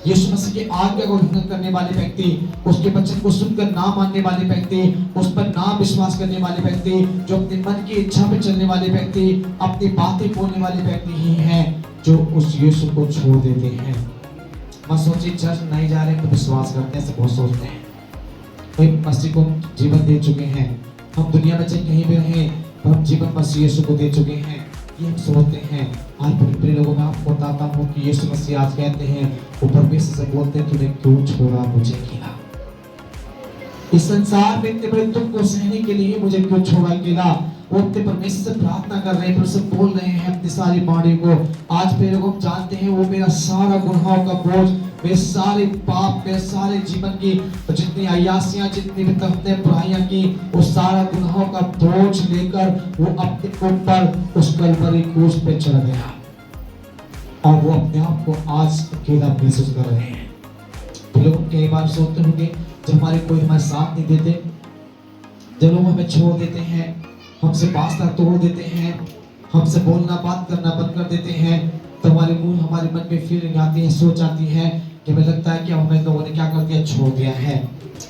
यीशु मसीह की आज्ञा को उल्लंघन करने वाले व्यक्ति, उसके वचन को सुनकर ना मानने वाले व्यक्ति, उस पर ना विश्वास करने वाले व्यक्ति, जो अपने मन की इच्छा पे चलने वाले व्यक्ति, अपनी बातें बोलने वाले व्यक्ति ही हैं जो उस यीशु को छोड़ देते हैं। मत सोचिए चर्च नहीं जा रहे तो विश्वास करते हैं, ऐसे बहुत सोचते हैं। कोई मसीह को जीवन दे चुके हैं, हम दुनिया में चाहे कहीं भी रहें पर हम जीवन मसीह यीशु को दे चुके हैं, ये हम सोचते हैं। आज बड़े लोगों में आपको बताता हूँ कि यीशु मसीह आज कहते हैं, वो परमेश्वर से बोलते हैं, तूने क्यों छोड़ा मुझे अकेला। इस संसार में इतने बड़े दुख को सहने के लिए मुझे क्यों छोड़ा अकेला। वो अपने परमेश्वर से प्रार्थना कर रहे हैं, परमेश्वर बोल रहे हैं अपनी सारी वाणी को। आज पे लोग जानते हैं वो मेरा सारा गुनाहों का बोझ, मेरे सारे पाप, मेरे सारे जीवन की जितनी अयासियां, जितनी भी हमने बुराइयां की, वो सारा गुनाहों का बोझ लेकर वो अपने ऊपर उस कलवरी क्रूस पे चढ़ गया और वो अपने आप को आज अकेला महसूस कर रहे हैं। तो लोग कई बार सोचते होंगे जब हमारे कोई हमारे साथ नहीं देते, जब लोग हमें छोड़ देते हैं, हमसे वास्ता तोड़ देते हैं, हमसे बोलना बात करना बंद कर देते हैं, तो हमारे मन में फीलिंग आती है, सोच आती है कि हमें लगता है कि हमें लोगों ने क्या कर दिया, छोड़ दिया है,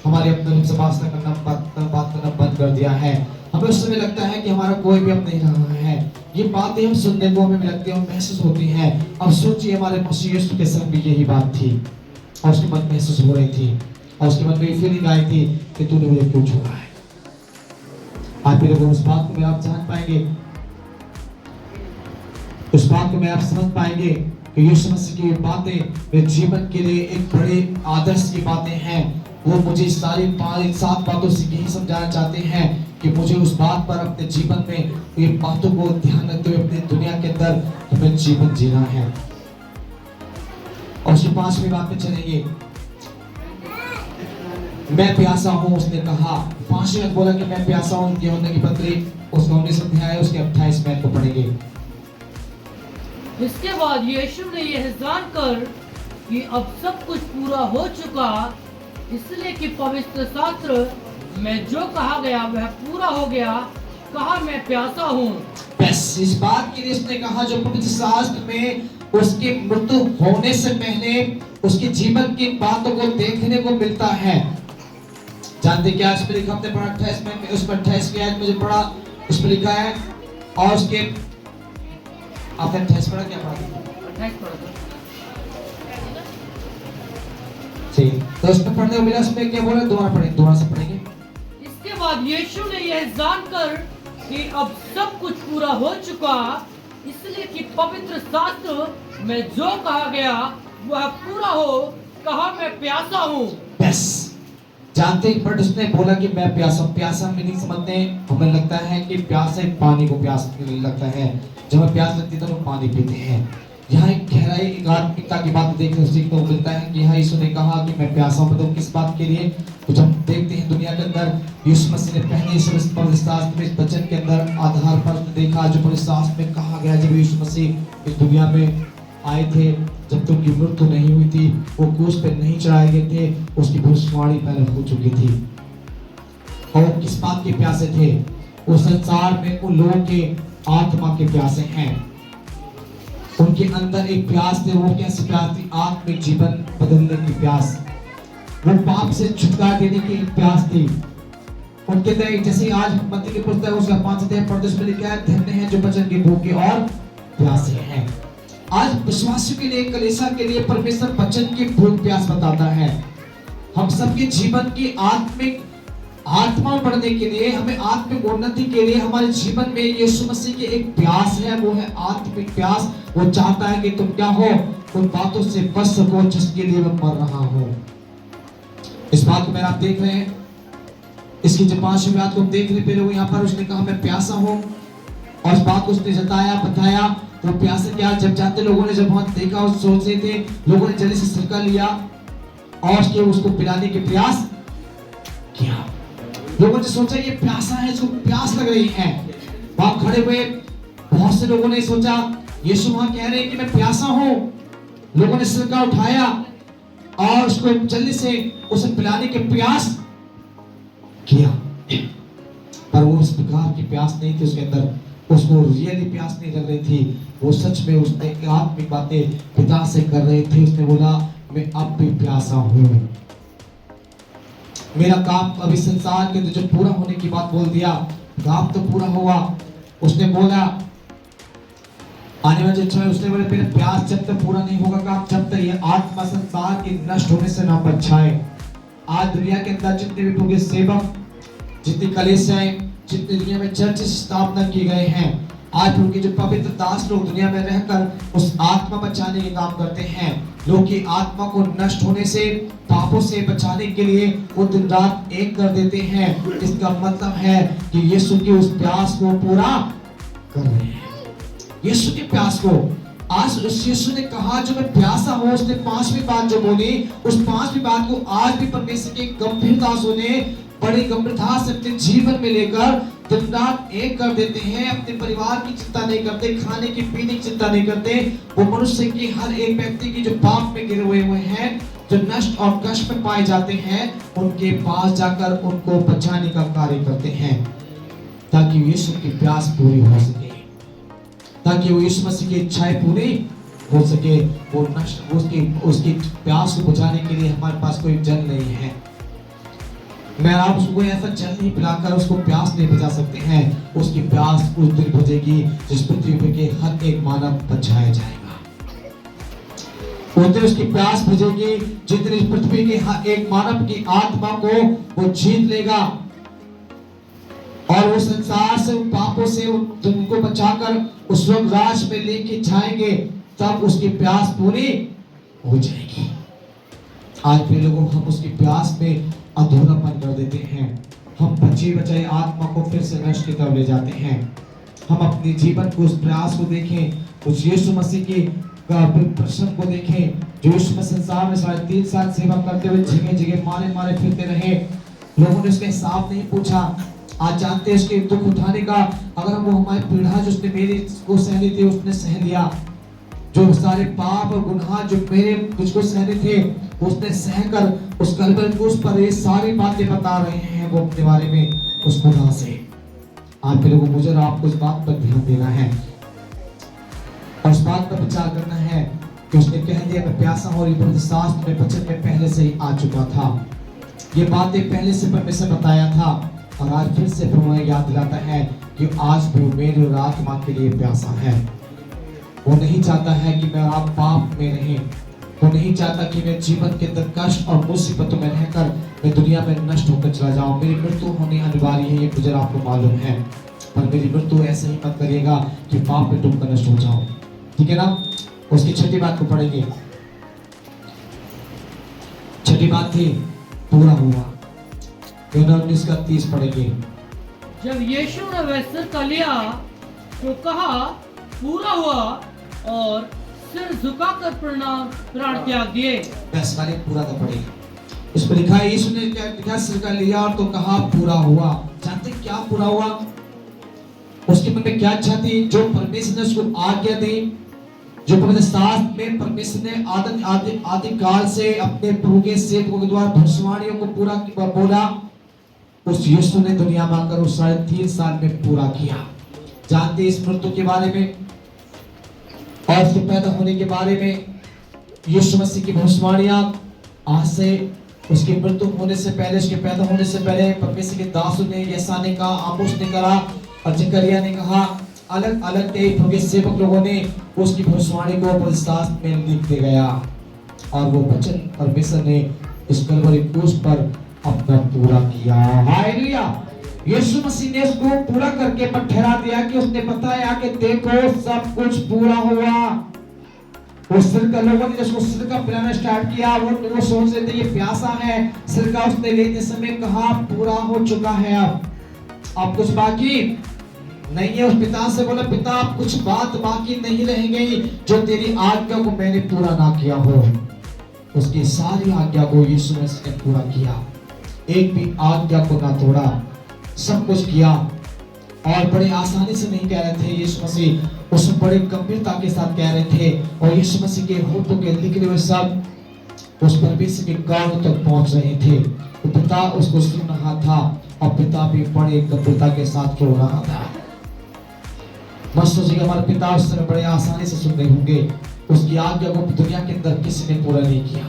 हमारे अपने हमसे वास्ता करना बात करना बंद कर दिया है। हमें उस समय लगता है कि हमारा कोई भी अब नहीं रहा है। ये बातें हम सुनने को हमें लगती है, महसूस होती है। अब सोचिए हमारे मसीह यीशु के संग भी यही बात थी और उसके मन महसूस हो रही थी और उसके मन में ये फीलिंग आई थी कि तूने मुझे क्यों छोड़ा है। आज भी लोगों उस बात को में आप जान पाएंगे, उस बात को में आप समझ पाएंगे कि यीशु मसीह की बातें मेरे जीवन के लिए एक बड़े आदर्श की बातें हैं। वो मुझे सारी 7 बातों से यही समझाना चाहते हैं कि मुझे उस बात पर अपने जीवन में ये बातों को ध्यान रखते हुए अपनी दुनिया के अंदर हमें जीवन जीना है। और उसकी 5वीं बात पे चलेंगे, मैं प्यासा हूं, उसने कहा। 5 मिनट बोला कि मैं प्यासा हूं। यूहन्ना की पत्री उसका 19 अध्याय उसके 28 मिनट को पढ़ेंगे। इसके बाद यीशु ने यह जानकर कि अब सब कुछ पूरा हो चुका, इसलिए कि पवित्र शास्त्र में जो कहा गया वह पूरा हो गया, कहा मैं प्यासा हूँ। बस इस बात के लिए उसने कहा जो पवित्र शास्त्र में उसकी मृत्यु होने से पहले उसके जीवन की बातों को देखने को मिलता है। जानते क्या इस पर लिखा, हमने पढ़ा 28 में, उस पर 28 की आयत मुझे पढ़ा, उस पर लिखा है और उसके आपने 28 पढ़ा, क्या पढ़ा? 28 पढ़ा जी, तो उसमें पढ़ने को मिला, उसमें क्या बोला, दोबारा से पढ़ेंगे। इसके बाद यीशु ने यह जानकर कि अब सब कुछ पूरा हो चुका, इसलिए कि पवित्र शास्त्र में जो कहा गया वह पूरा हो, कहा मैं प्यासा हूँ। बस जानते हैं, बट उसने बोला कि मैं प्यासा। प्यासा में नहीं समझते, हमें लगता है कि प्यास है, पानी को प्यास लगता है, जब हमें प्यास लगती है तो हम पानी पीते हैं। यहाँ एक गहराई, एक आत्मिकता की बात देखने सीखने को मिलता है कि यहाँ यीशु ने कहा कि मैं प्यासा हूँ। तो किस बात के लिए? तो जब देखते हैं दुनिया के अंदर यीशु मसीह ने पहले पवित्र शास्त्र में वचन के अंदर आधार पर देखा जो पवित्र शास्त्र में कहा गया, जब यीशु मसीह इस दुनिया में आए थे, जब तक उनकी मृत्यु नहीं हुई थी, वो क्रूस पे नहीं चढ़ाए गए थे, उसकी भविष्यवाणी पहले हो चुकी थी। और किस बात के प्यासे थे? वो संसार में उन लोगों के आत्मा के प्यासे हैं। उनके अंदर एक प्यास थी, वो कैसी प्यास थी? आत्मिक जीवन बदलने की प्यास। वो पाप से छुटकारा देने की प्यास थी उनके अंदर। जैसे आज मत्ती की पुस्तक उसका 5 अध्याय पढ़ते उसमें लिखा है, धन्य है जो वचन की भूखे और प्यासे हैं। आज विश्वासियों के लिए, कलीसिया के लिए परमेश्वर वचन की भूख प्यास बताता है। हम सबके जीवन की आत्मा बढ़ने के लिए, हमें आत्मिक उन्नति के लिए हमारे जीवन में यीशु मसीह की एक प्यास है, वो है आत्मिक प्यास। वो चाहता है कि तुम क्या हो, उन बातों से बच सको जिसके लिए मैं मर रहा हूं। इस बात को मैं आप देख रहे हैं, इसकी जब 5वीं बात को हम देख रहे पहले वो यहाँ पर उसने कहा मैं प्यासा हूं, और इस बात को उसने जताया बताया। तो प्यासे क्या, जब जाते लोगों ने जब वहां देखा और सोच रहे थे, लोगों ने जल्दी से सिरका लिया और उसको पिलाने के प्रयास किया। लोगों ने सोचा ये प्यासा है, इसको प्यास लग रही है। वहां खड़े हुए बहुत से लोगों ने सोचा यीशु वहां कह रहे हैं कि मैं प्यासा हूं। लोगों ने सिरका उठाया और उसको जल्दी से उसे पिलाने के प्रयास किया, पर वो उस प्रकार की प्यास नहीं थी उसके अंदर, उसको रियली प्यास नहीं लग रही थी। वो सच में उसने आत्मिक बातें पिता से कर रहे थे। उसने बोला मैं अब भी प्यासा हूं, मेरा काम अभी संसार के जो पूरा होने की बात बोल दिया, काम तो पूरा हुआ। उसने बोला आने वाले समय उसने बोले मेरा प्यास जब तक पूरा नहीं होगा काम, जब तक ये आत्मा संसार के नष्ट होने से ना बच जाए। आज दुनिया के अंदर जितने भी प्रभु के सेवक, जितनी कलीसियाएं, जितनी दुनिया में चर्च स्थापना किए गए हैं, आज प्रभु के जो पवित्र दास लोग दुनिया में रहकर उस आत्मा बचाने के काम करते हैं, लोग की आत्मा को नष्ट होने से, पापों से बचाने के लिए वो दिन रात एक कर देते हैं। इसका मतलब है कि यीशु की उस प्यास को पूरा कर रहे हैं। यीशु की प्यास को आज उस यीशु ने कहा जो मैं प्यासा हूं, उसने 5वीं बात जो बोली, उस 5वीं बात को आज भी परमेश्वर की गंभीरता से, बड़ी गंभीरता से अपने जीवन में लेकर दिन रात एक कर देते हैं। अपने परिवार की चिंता नहीं करते, खाने की पीने की चिंता नहीं करते। वो मनुष्य की हर एक व्यक्ति की जो पाप में गिरे हुए हैं, जो नष्ट और कष्ट में पाए जाते हैं, उनके पास जाकर उनको बचाने का कार्य करते हैं, ताकि यीशु की प्यास पूरी हो सके, ताकि वो यीशु मसीह की इच्छाएं पूरी हो सके। वो नष्ट उसकी प्यास को बुझाने के लिए हमारे पास कोई जल नहीं है। मैं आप उसको ऐसा जल नहीं पिलाकर उसको प्यास नहीं बुझा सकते हैं। उसकी प्यास उस दिन बुझेगी जिस पृथ्वी पर के हर एक मानव बचाया जाएगा। उस दिन उसकी प्यास बुझेगी जिस दिन इस पृथ्वी के हर एक मानव की आत्मा को वो जीत लेगा और वो संसार से, उन पापों से उनको बचाकर उस वक्त राज में लेके जाएंगे, तब उसकी प्यास पूरी हो जाएगी। आज भी लोगों हम उसकी प्यास में अधूरापन कर देते हैं। हम बची बचाई आत्मा को फिर से नष्ट की तरफ ले जाते हैं। हम अपने जीवन को, उस प्रयास को देखें, उस यीशु मसीह के प्रश्न को देखें जो यीशु मसीह संसार में 3.5 साल सेवा करते हुए जगह जगह मारे मारे फिरते रहे। लोगों ने उसका हिसाब नहीं पूछा। आज जानते हैं उसके दुख उठाने का, अगर वो हमारी पीड़ा जो उसने मेरी को सहनी थी उसने सह लिया, जो सारे पाप और गुनाह जो मेरे मुझको सहने थे उसने सहकर उस कलवरी क्रूस पर ये सारी बातें बता रहे हैं वो अपने बारे में उस खुदा से। आप के लोगों मुझे और आपको इस बात पर ध्यान देना है और इस बात पर विचार करना है कि उसने कह दिया मैं प्यासा हूं, और ये शास्त्र में वचन में पहले से ही आ चुका था। ये बातें पहले से परमेश्वर बताया था और आज फिर से प्रभु याद दिलाता है कि आज भी मेरे और आत्मा के लिए प्यासा है। वो नहीं चाहता है कि मैं आप पाप में रहें। वो नहीं चाहता कि मैं जीवन के अंदर कष्ट और मुसीबतों में रहकर मैं दुनिया में नष्ट होकर चला जाऊं। मेरी मृत्यु होनी अनिवार्य है, ये मुझे आपको मालूम है, पर मेरी मृत्यु ऐसे ही मत करिएगा कि पाप में डूबकर नष्ट हो जाऊं। ठीक है ना? उसकी छठी बात को पढ़ेंगे। छठी बात थी पूरा हुआ। 19:30 पढ़ेंगे। जब यीशु ने वह सिरका लिया तो कहा पूरा हुआ और सिर झुकाकर प्राण त्याग दिए। बस वाले पूरा का पढ़ेगा। इस पर लिखा है यीशु ने क्या लिखा, सिरका लिया और तो कहा पूरा हुआ। जानते क्या पूरा हुआ? उसके मन में क्या इच्छा थी? जो परमेश्वर ने उसको आज्ञा दी, जो पवित्र शास्त्र में परमेश्वर ने आदि काल से अपने प्रभु के सेवकों के द्वारा भविष्यवाणियों को पूरा बोला, उस यीशु ने दुनिया में आकर उस 3.5 साल में पूरा किया। जानते इस मृत्यु के बारे में और उसके पैदा होने के बारे में यीशु मसीह की भविष्यवाणियां आज से उसकी मृत्यु होने से पहले, उसके पैदा होने से पहले परमेश्वर के दासों ने, यसा ने कहा, आमोस ने कहा और जकरिया ने कहा, अलग अलग कई सेवक लोगों ने उसकी भविष्यवाणी को पवित्रशास्त्र में लिखते गया और वो वचन परमेश्वर ने इस कलवरी क्रूस पर अपना पूरा किया। हालेलुया। यीशु मसीह ने उसको पूरा करके पर ठहरा दिया कि उसने बताया कि देखो सब कुछ पूरा हुआ। उस सिर का लोगों ने जिसको सिर का पिलाना स्टार्ट किया, वो सोच रहे थे ये प्यासा है, सिर का उसने लेते समय कहा पूरा हो चुका है। अब कुछ बाकी नहीं है। उस पिता से बोला, पिता अब कुछ बात बाकी नहीं रह गई जो तेरी आज्ञा को मैंने पूरा ना किया हो। उसकी सारी आज्ञा को यीशु मसीह ने पूरा किया, एक भी आज्ञा को ना तोड़ा, सब कुछ किया। और बड़े आसानी से नहीं कह रहे थे यीशु मसीह, उस बड़े गंभीरता के साथ कह रहे थे। और यीशु मसीह के होठों के निकले हुए शब्द उस परमेश्वर के कानों तक पहुंच रहे थे। तो पिता उसको सुन रहा था और पिता भी बड़े गंभीरता के साथ रो रहा था। मत सोचिए हमारे पिता उस समय बड़े आसानी से सुन रहे होंगे। उसकी आज्ञा को दुनिया के अंदर किसी ने पूरा नहीं किया।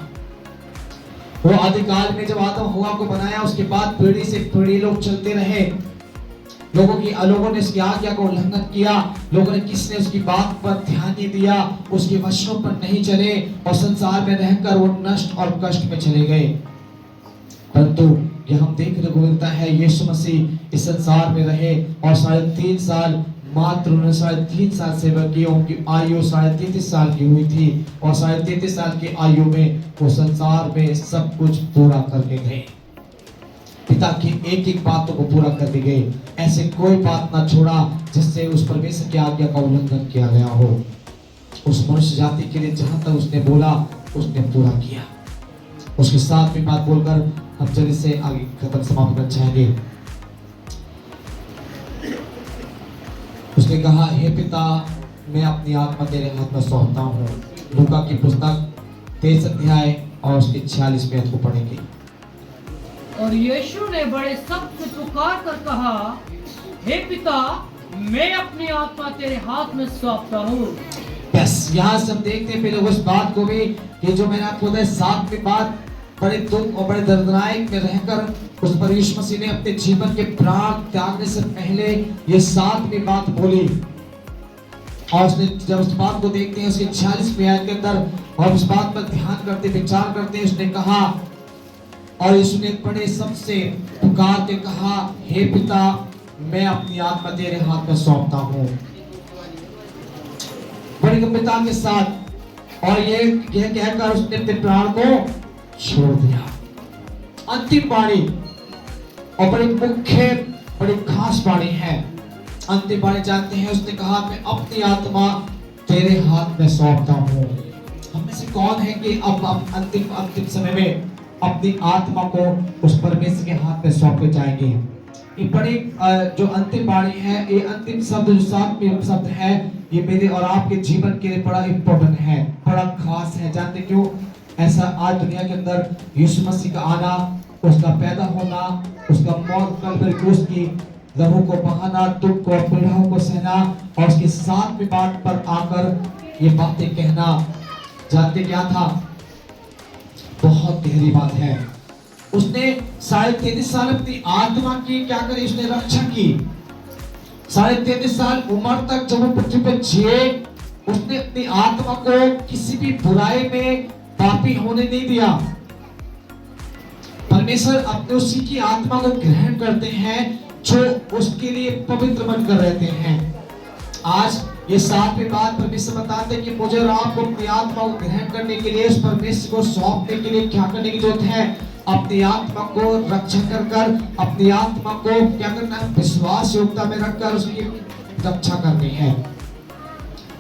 वो आदिकाल में जब आदम हवा को बनाया, उसके बाद पीढ़ी से पीढ़ी लोग चलते रहे। लोगों ने उसकी आज्ञा को उल्लंघन किया। लोगों ने किसने उसकी बात पर ध्यान नहीं दिया, उसके वचनों पर नहीं चले और संसार में रहकर वो नष्ट और कष्ट में चले गए। परंतु ये हम देखने को मिलता है, यीशु मसीह इस संसार में रहे और 3.5 साल, मात्र उन्होंने 3.5 साल सेवा की। उनकी आयु 33.5 साल की हुई थी और 33.5 साल की आयु में वो संसार में सब कुछ पूरा करके गए। पिता की एक एक बातों को पूरा करके गए। ऐसे कोई बात ना छोड़ा जिससे उस परमेश्वर की आज्ञा का उल्लंघन किया गया हो। उस मनुष्य जाति के लिए जहां तक उसने बोला उसने पूरा किया। उसके साथ भी बात बोलकर हम जल्दी से आगे खत्म समाप्त करना चाहेंगे। उसने कहा, हे पिता मैं अपनी आत्मा तेरे हाथ में सौंपता हूँ। लूका की पुस्तक 23 अध्याय और उसके 46 पद को पढ़ेंगे। और यीशु ने बड़े शब्द से पुकार कर कहा, हे पिता मैं अपनी आत्मा तेरे हाथ में सौंपता हूँ। बस यहाँ से हम देखते हैं पहले उस बात को भी कि जो मैंने आपको बताया, 7वीं बात बड़े दुख और बड़े दर्दनाक में रहकर उस पर यीशु मसीह ने अपने जीवन के प्राण त्यागने से पहले ये 7वीं बात बोली। और उसने जब उस बात को देखते हैं उसके 46वें आयत के अंदर और उस बात पर ध्यान करते विचार करते उसने कहा, और यीशु ने बड़े सबसे पुकार के कहा, हे पिता मैं अपनी आत्मा तेरे हाथ में सौंपता हूँ। बड़ी गंभीरता के साथ और ये कहकर उसने अपने प्राण को छोड़ दिया। अंतिम वाणी और बड़ी मुख्य बड़ी खास वाणी है। अंतिम वाणी जानते हैं, उसने कहा मैं अपनी आत्मा तेरे हाथ में सौंपता हूँ। हम में से कौन है कि अब अंतिम समय में अपनी आत्मा को उस परमेश्वर के हाथ में सौंपे जाएंगे। ये बड़ी जो अंतिम वाणी है, ये अंतिम शब्द जो 7वें शब्द है, ये मेरे और आपके जीवन के लिए बड़ा इंपॉर्टेंट है, बड़ा खास है। जानते क्यों? ऐसा आज दुनिया के अंदर यीशु मसीह का आना, उसका पैदा होना, उसका मौत कलवरी क्रूस की लहू को बहाना, दुख को पीड़ाओं को सहना और उसकी 7वीं बात पर आकर ये बातें कहना, जानते क्या था? बहुत गहरी बात है। उसने 33.5 साल अपनी आत्मा की क्या करी? उसने रक्षा की। 33.5 साल उम्र तक जब वो पृथ्वी पर जिए, उसने अपनी आत्मा को किसी भी बुराई में पापी होने नहीं दिया। परमेश्वर अपने उसी की आत्मा को ग्रहण करते हैं जो उसके लिए पवित्र बनकर रहते हैं। आज ये 7वीं बात परमेश्वर बताते हैं कि मुझे और आपको अपनी आत्मा को ग्रहण करने के लिए, उस परमेश्वर को सौंपने के लिए क्या करने की जरूरत है? अपनी आत्मा को रक्षा कर अपनी आत्मा को क्या करना है? विश्वास योग्यता में रखकर उसकी रक्षा करनी है,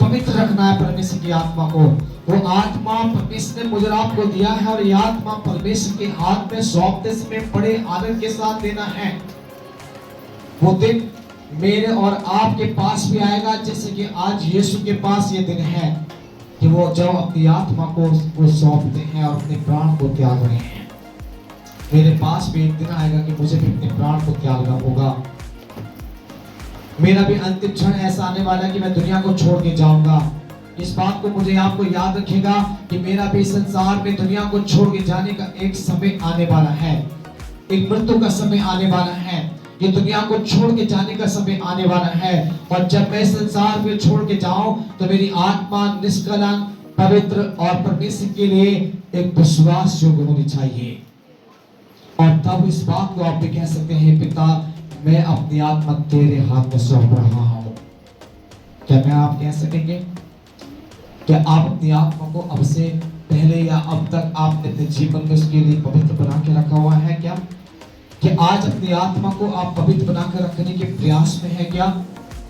पवित्र रखना है परमेश्वर की आत्मा को। वो आत्मा परमेश्वर ने मुझे आपको दिया है और ये आत्मा परमेश्वर के हाथ में सौंपते समय बड़े आनंद के साथ देना है। वो दिन मेरे और आपके पास भी आएगा, जैसे कि आज यीशु के पास ये दिन है कि वो जब अपनी आत्मा को वो सौंपते हैं और अपने प्राण को त्याग रहे हैं। मेरे पास भी एक दिन आएगा कि मुझे भी अपने प्राण को त्यागना होगा। मेरा भी अंतिम क्षण ऐसा आने वाला है कि मैं दुनिया को छोड़ के जाऊंगा। इस बात को मुझे आपको याद रखेगा कि मेरा भी संसार में दुनिया को छोड़ के जाने का एक समय आने वाला है, एक मृत्यु का समय आने वाला है, ये दुनिया को छोड़ के जाने का समय आने वाला है। और जब मैं संसार में छोड़ के जाऊं तो मेरी आत्मा निष्कलंक, पवित्र और परमेश्वर के लिए एक विश्वास योग्य होनी चाहिए। और तब इस बात को आप भी कह सकते हैं, पिता मैं अपनी आत्मा तेरे हाथ में सौंप रहा हूं। क्या मैं आप कह सकेंगे? क्या आप अपनी आत्मा को अब से पहले या अब तक आपने अपने जीवन में उसके लिए पवित्र बना के रखा हुआ है क्या? कि आज अपनी आत्मा को आप पवित्र बनाकर रखने के प्रयास में है क्या?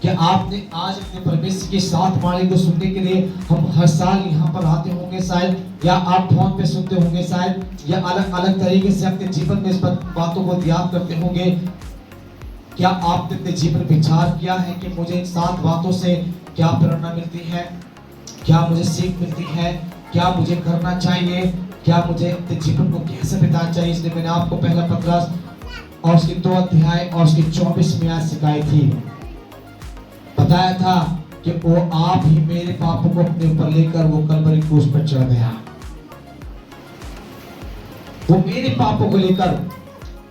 कि आपने आज अपने परमेश्वर की सात वाणी को सुनने के लिए हम हर साल यहाँ पर आते होंगे शायद, या आप फोन पे सुनते होंगे शायद, या अलग अलग तरीके से अपने जीवन में इस बातों को याद करते होंगे। क्या आपने अपने जीवन में विचार किया है कि मुझे इन सात बातों से क्या प्रेरणा मिलती है, क्या मुझे सीख मिलती है, क्या मुझे करना चाहिए, क्या मुझे अपने जीवन को कैसे बिताना चाहिए? इसलिए मैंने आपको पहला पत्रस और उसके 2 अध्याय और उसकी 24 में आयत सिखाई थी, बताया था कि वो आप ही मेरे पापों को अपने ऊपर लेकर वो कलवरी क्रूस पर चढ़ गया। वो मेरे पापों को लेकर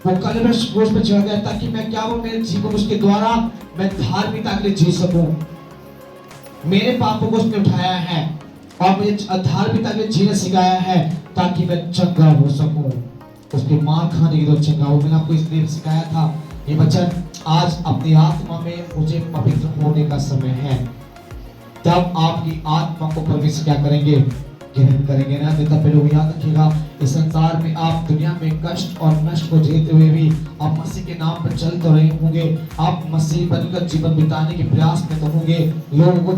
वो कलवरी क्रूस पर चढ़ गया ताकि मैं क्या, वो मेरे जीवन उसके द्वारा मैं धार्मिकता के लिए जी सकूं। मेरे पापों को उसने उठाया है और मुझे धार्मिकता के लिए जीना सिखाया है ताकि मैं चंगा हो सकूं। उसके मार खाने की तो चंगा हो। मैंने आपको इसलिए सिखाया था ये वचन, आज अपनी आत्मा में मुझे पवित्र होने का समय है। तब आपकी आत्मा को परमेश्वर क्या करेंगे? ग्रहण करेंगे ना। तो पहले वो याद रखिएगा, इस संसार में आप दुनिया में कष्ट और नष्ट को झेलते हुए भी आप मसीह के नाम पर चल तो रहे होंगे। आप मसीह बनकर जीवन बिताने के प्रयास में तो होंगे। लोगों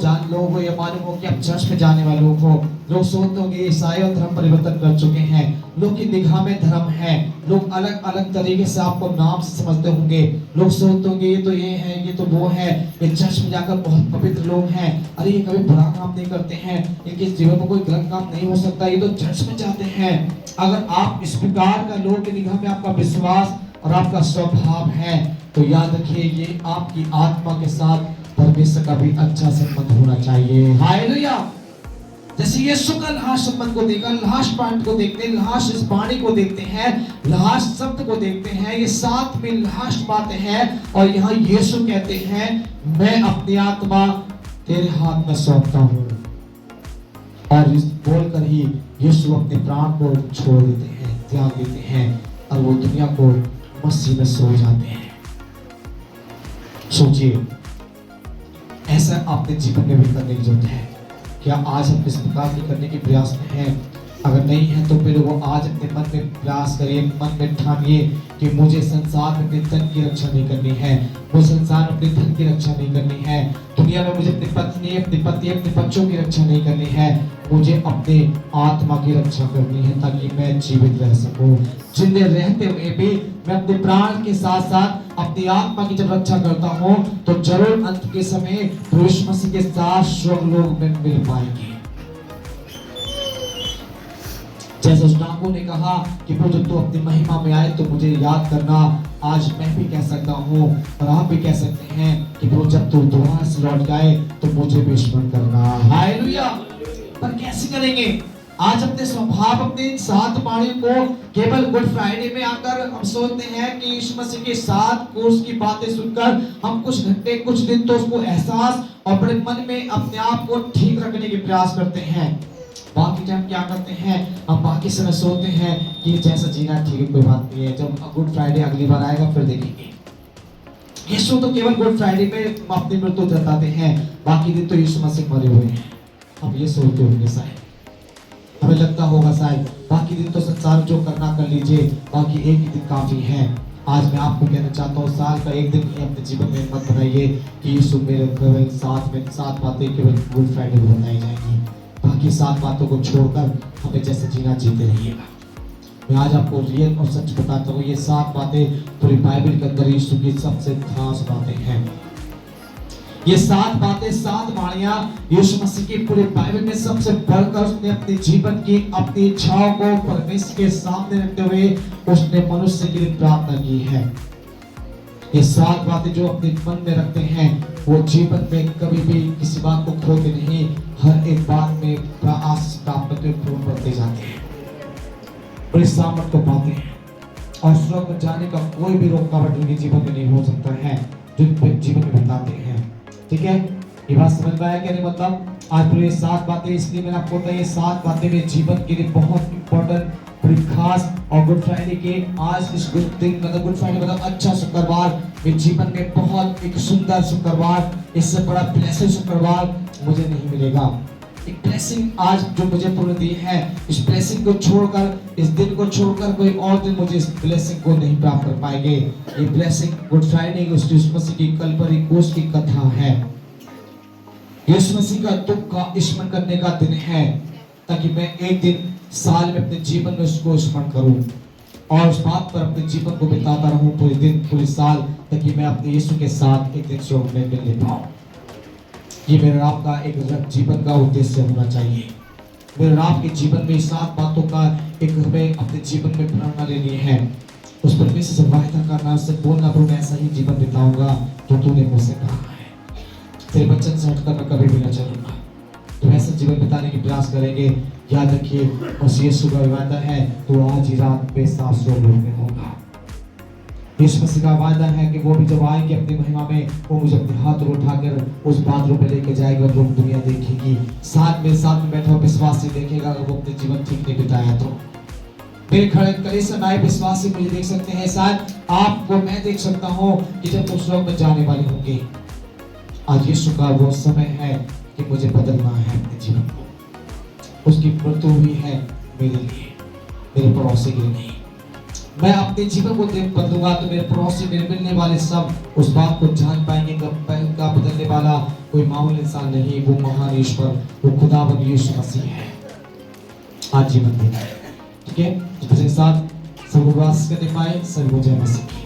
को ये मालूम हो कि आप चर्च में जाने वाले हो। लोग सोचते होंगे ईसाई और धर्म परिवर्तन कर चुके हैं। लोग की निगाह में धर्म है। लोग अलग अलग तरीके से आपको नाम से समझते होंगे। लोग सोचते होंगे ये तो ये है, ये तो वो है, ये चर्च में जाकर बहुत पवित्र लोग हैं, अरे ये कभी बुरा काम नहीं करते हैं, इनके जीवन में कोई गलत काम नहीं हो सकता, ये तो चर्च में जाते हैं। अगर आप इस प्रकार का लोगों की निगाह में आपका विश्वास और आपका स्वभाव है तो याद रखिए ये आपकी आत्मा के साथ परमेश्वर का भी अच्छा संबंध होना चाहिए। हालेलुया। जैसे यीशु का लाश संबंध को देखा, लाश पॉइंट को देखते हैं, लाश इस वाणी को देखते हैं, लाश शब्द को देखते हैं, ये साथ में लाश बातें हैं। और यहाँ यीशु कहते हैं मैं अपनी आत्मा तेरे हाथ में सौंपता हूँ। और इस बोलकर ही यीशु अपने प्राण को छोड़ देते हैं, त्याग देते हैं और वो दुनिया को मसीह में सो जाते हैं। सोचिए ऐसा अपने जीवन में भी करने की जरूरत है। क्या आज हम इस प्रकार की करने के प्रयास में हैं? अगर नहीं है तो फिर वो आज अपने मन में प्रयास करिए, मन में ठानिए कि मुझे संसार में अपने तन की रक्षा नहीं करनी है, मुझे संसार में अपने धन की रक्षा नहीं करनी है, दुनिया में मुझे अपनी पत्नी, अपने पति, अपने बच्चों की रक्षा नहीं करनी है, मुझे अपने आत्मा की रक्षा करनी है ताकि मैं जीवित रह सकूं। जिंदे रहते हुए भी मैं अपने प्राण के साथ साथ अपनी आत्मा की जब रक्षा करता हूं तो जरूर अंत के समय यीशु मसीह के साथ स्वर्गलोक में मिल पाएंगे। जैसे उस डाकू ने कहा कि वो जब तू अपनी महिमा में आए तो मुझे याद करना। आज मैं भी कह सकता हूँ और आप भी कह सकते हैं कि वो जब तू दोबारा से लौट जाए तो मुझे भी स्मरण करना। हालेलुया। पर कैसे करेंगे? आज अपने स्वभाव, अपने सात वाणी को केवल गुड फ्राइडे में आकर हम सोचते हैं कि यीशु मसीह के साथ कोर्स की बातें सुनकर हम कुछ घंटे, कुछ दिन तो उसको एहसास और बड़े मन में अपने आप को ठीक रखने के प्रयास करते हैं। बाकी टाइम क्या करते हैं? हम बाकी समय सोचते हैं कि जैसा जीना ठीक है, कोई बात नहीं है, जब गुड फ्राइडे अगली बार आएगा फिर देखेंगे। यीशु तो केवल गुड फ्राइडे में अपनी मृत्यु जताते हैं, बाकी दिन तो यीशु मसीह मरे हुए हैं। हम ये सोचते होंगे शायद, हमें लगता होगा शायद बाकी दिन तो संसार जो करना कर लीजिए, बाकी एक ही दिन काफी है। आज मैं आपको कहना चाहता हूँ साल का एक दिन ही अपने जीवन में मत बनाइए कि यीशु मेरे केवल सात बातें केवल गुड फ्राइडे को बताई जाएंगी, बाकी सात बातों को छोड़कर हमें जैसे जीना जीते रहिएगा। मैं आज आपको रियल और सच बताता हूँ, ये सात बातें पूरी बाइबल के अंदर यीशु की सबसे खास बातें हैं। ये सात बातें, सात वाणियां यीशु मसीह की पूरे बाइबल में सबसे बढ़कर उसने अपने जीवन की, अपनी इच्छाओं को परमेश्वर के सामने रखते हुए उसने मनुष्य के लिए प्रार्थना की है। ये सात बातें जो अपने मन में रखते हैं वो जीवन में कभी भी किसी बात को खोते नहीं, हर एक बात में आशीष प्राप्त करते पूर्ण करते जाते हैं, बड़ी सामर्थ को पाते हैं और स्वर्ग में जाने का कोई भी रुकावट उनके जीवन में नहीं हो सकता है जो जीवन में बताते हैं। ठीक है, ये बात समझ में आया क्या नहीं? मतलब आज पूरे 7 बातें, इसलिए मैंने आपको बताया ये 7 बातें मेरे जीवन के लिए बहुत इंपॉर्टेंट, बड़ी खास। और गुड फ्राइडे के आज इस गुड दिन मतलब गुड फ्राइडे मतलब अच्छा शुक्रवार मेरे जीवन में बहुत एक सुंदर शुक्रवार, इससे बड़ा ब्लेसिंग शुक्रवार मुझे नहीं मिलेगा। एक ब्लेसिंग आज जो मुझे पूर्ण दी है, इस ब्लेसिंग को छोड़कर, इस दिन को छोड़कर कोई और दिन मुझे इस ब्लेसिंग को नहीं प्राप्त कर पाएंगे। ये ब्लेसिंग गुड फ्राइडे यीशु मसीह की कल्वरी क्रूस की कथा है। यीशु मसीह का दुख का स्मरण करने का दिन है, ताकि मैं एक दिन साल में अपने जीवन में उसको स्मरण करूं और उस बात पर अपने जीवन को बिताता रहूं पूरे दिन पूरे साल, ताकि मैं अपने यीशु के साथ एक दिन स्वर्ग में मिलने पाऊं। ये मेरे आपका एक जीवन का उद्देश्य होना चाहिए। मेरे आपके जीवन में 7 बातों का एक हमें अपने जीवन में प्रेरणा लेनी है। उस परमेश्वर से वायदा करना, उससे बोलना, प्रभु मैं ऐसा ही जीवन बिताऊंगा जो तूने मुझसे कहा है, तेरे वचन से हटकर मैं कभी भी न चलूंगा। तो ऐसा जीवन बिताने की प्रयास करेंगे। याद रखिए उस यीशु का वादा है तो आज ही रात में साफ स्वर्ग में होगा। यीशु मसीह का वादा है कि वो भी जब आएंगे अपनी महिमा में, वो मुझे अपने हाथ में उठाकर उस बादलों पे लेके जाएगा और लोग दुनिया देखेगी। साथ में बैठा हुआ विश्वासी देखेगा अगर वो अपने जीवन ठीक नहीं बिताया तो। मेरे खड़े कलीसिया में आए विश्वासी मुझे देख सकते हैं, शायद आपको मैं देख सकता हूँ कि जब तुम स्वर्ग में जाने वाले होंगे। आज यीशु का वो समय है कि मुझे बदलना है अपने जीवन को। उसकी मृत्यु हुई है मेरे लिए, मेरे पड़ोसी के लिए नहीं। मैं अपने जीवन को बदलूंगा तो मेरे पड़ोसी, मेरे मिलने वाले सब उस बात को जान पाएंगे कि का बदलने वाला कोई मामूली इंसान नहीं, वो महान ईश्वर, वो खुदावंद यीशु मसीह है। आज जीवन देना है। ठीक है, इसके साथ सब वास करने पाए, सब जय मसीह।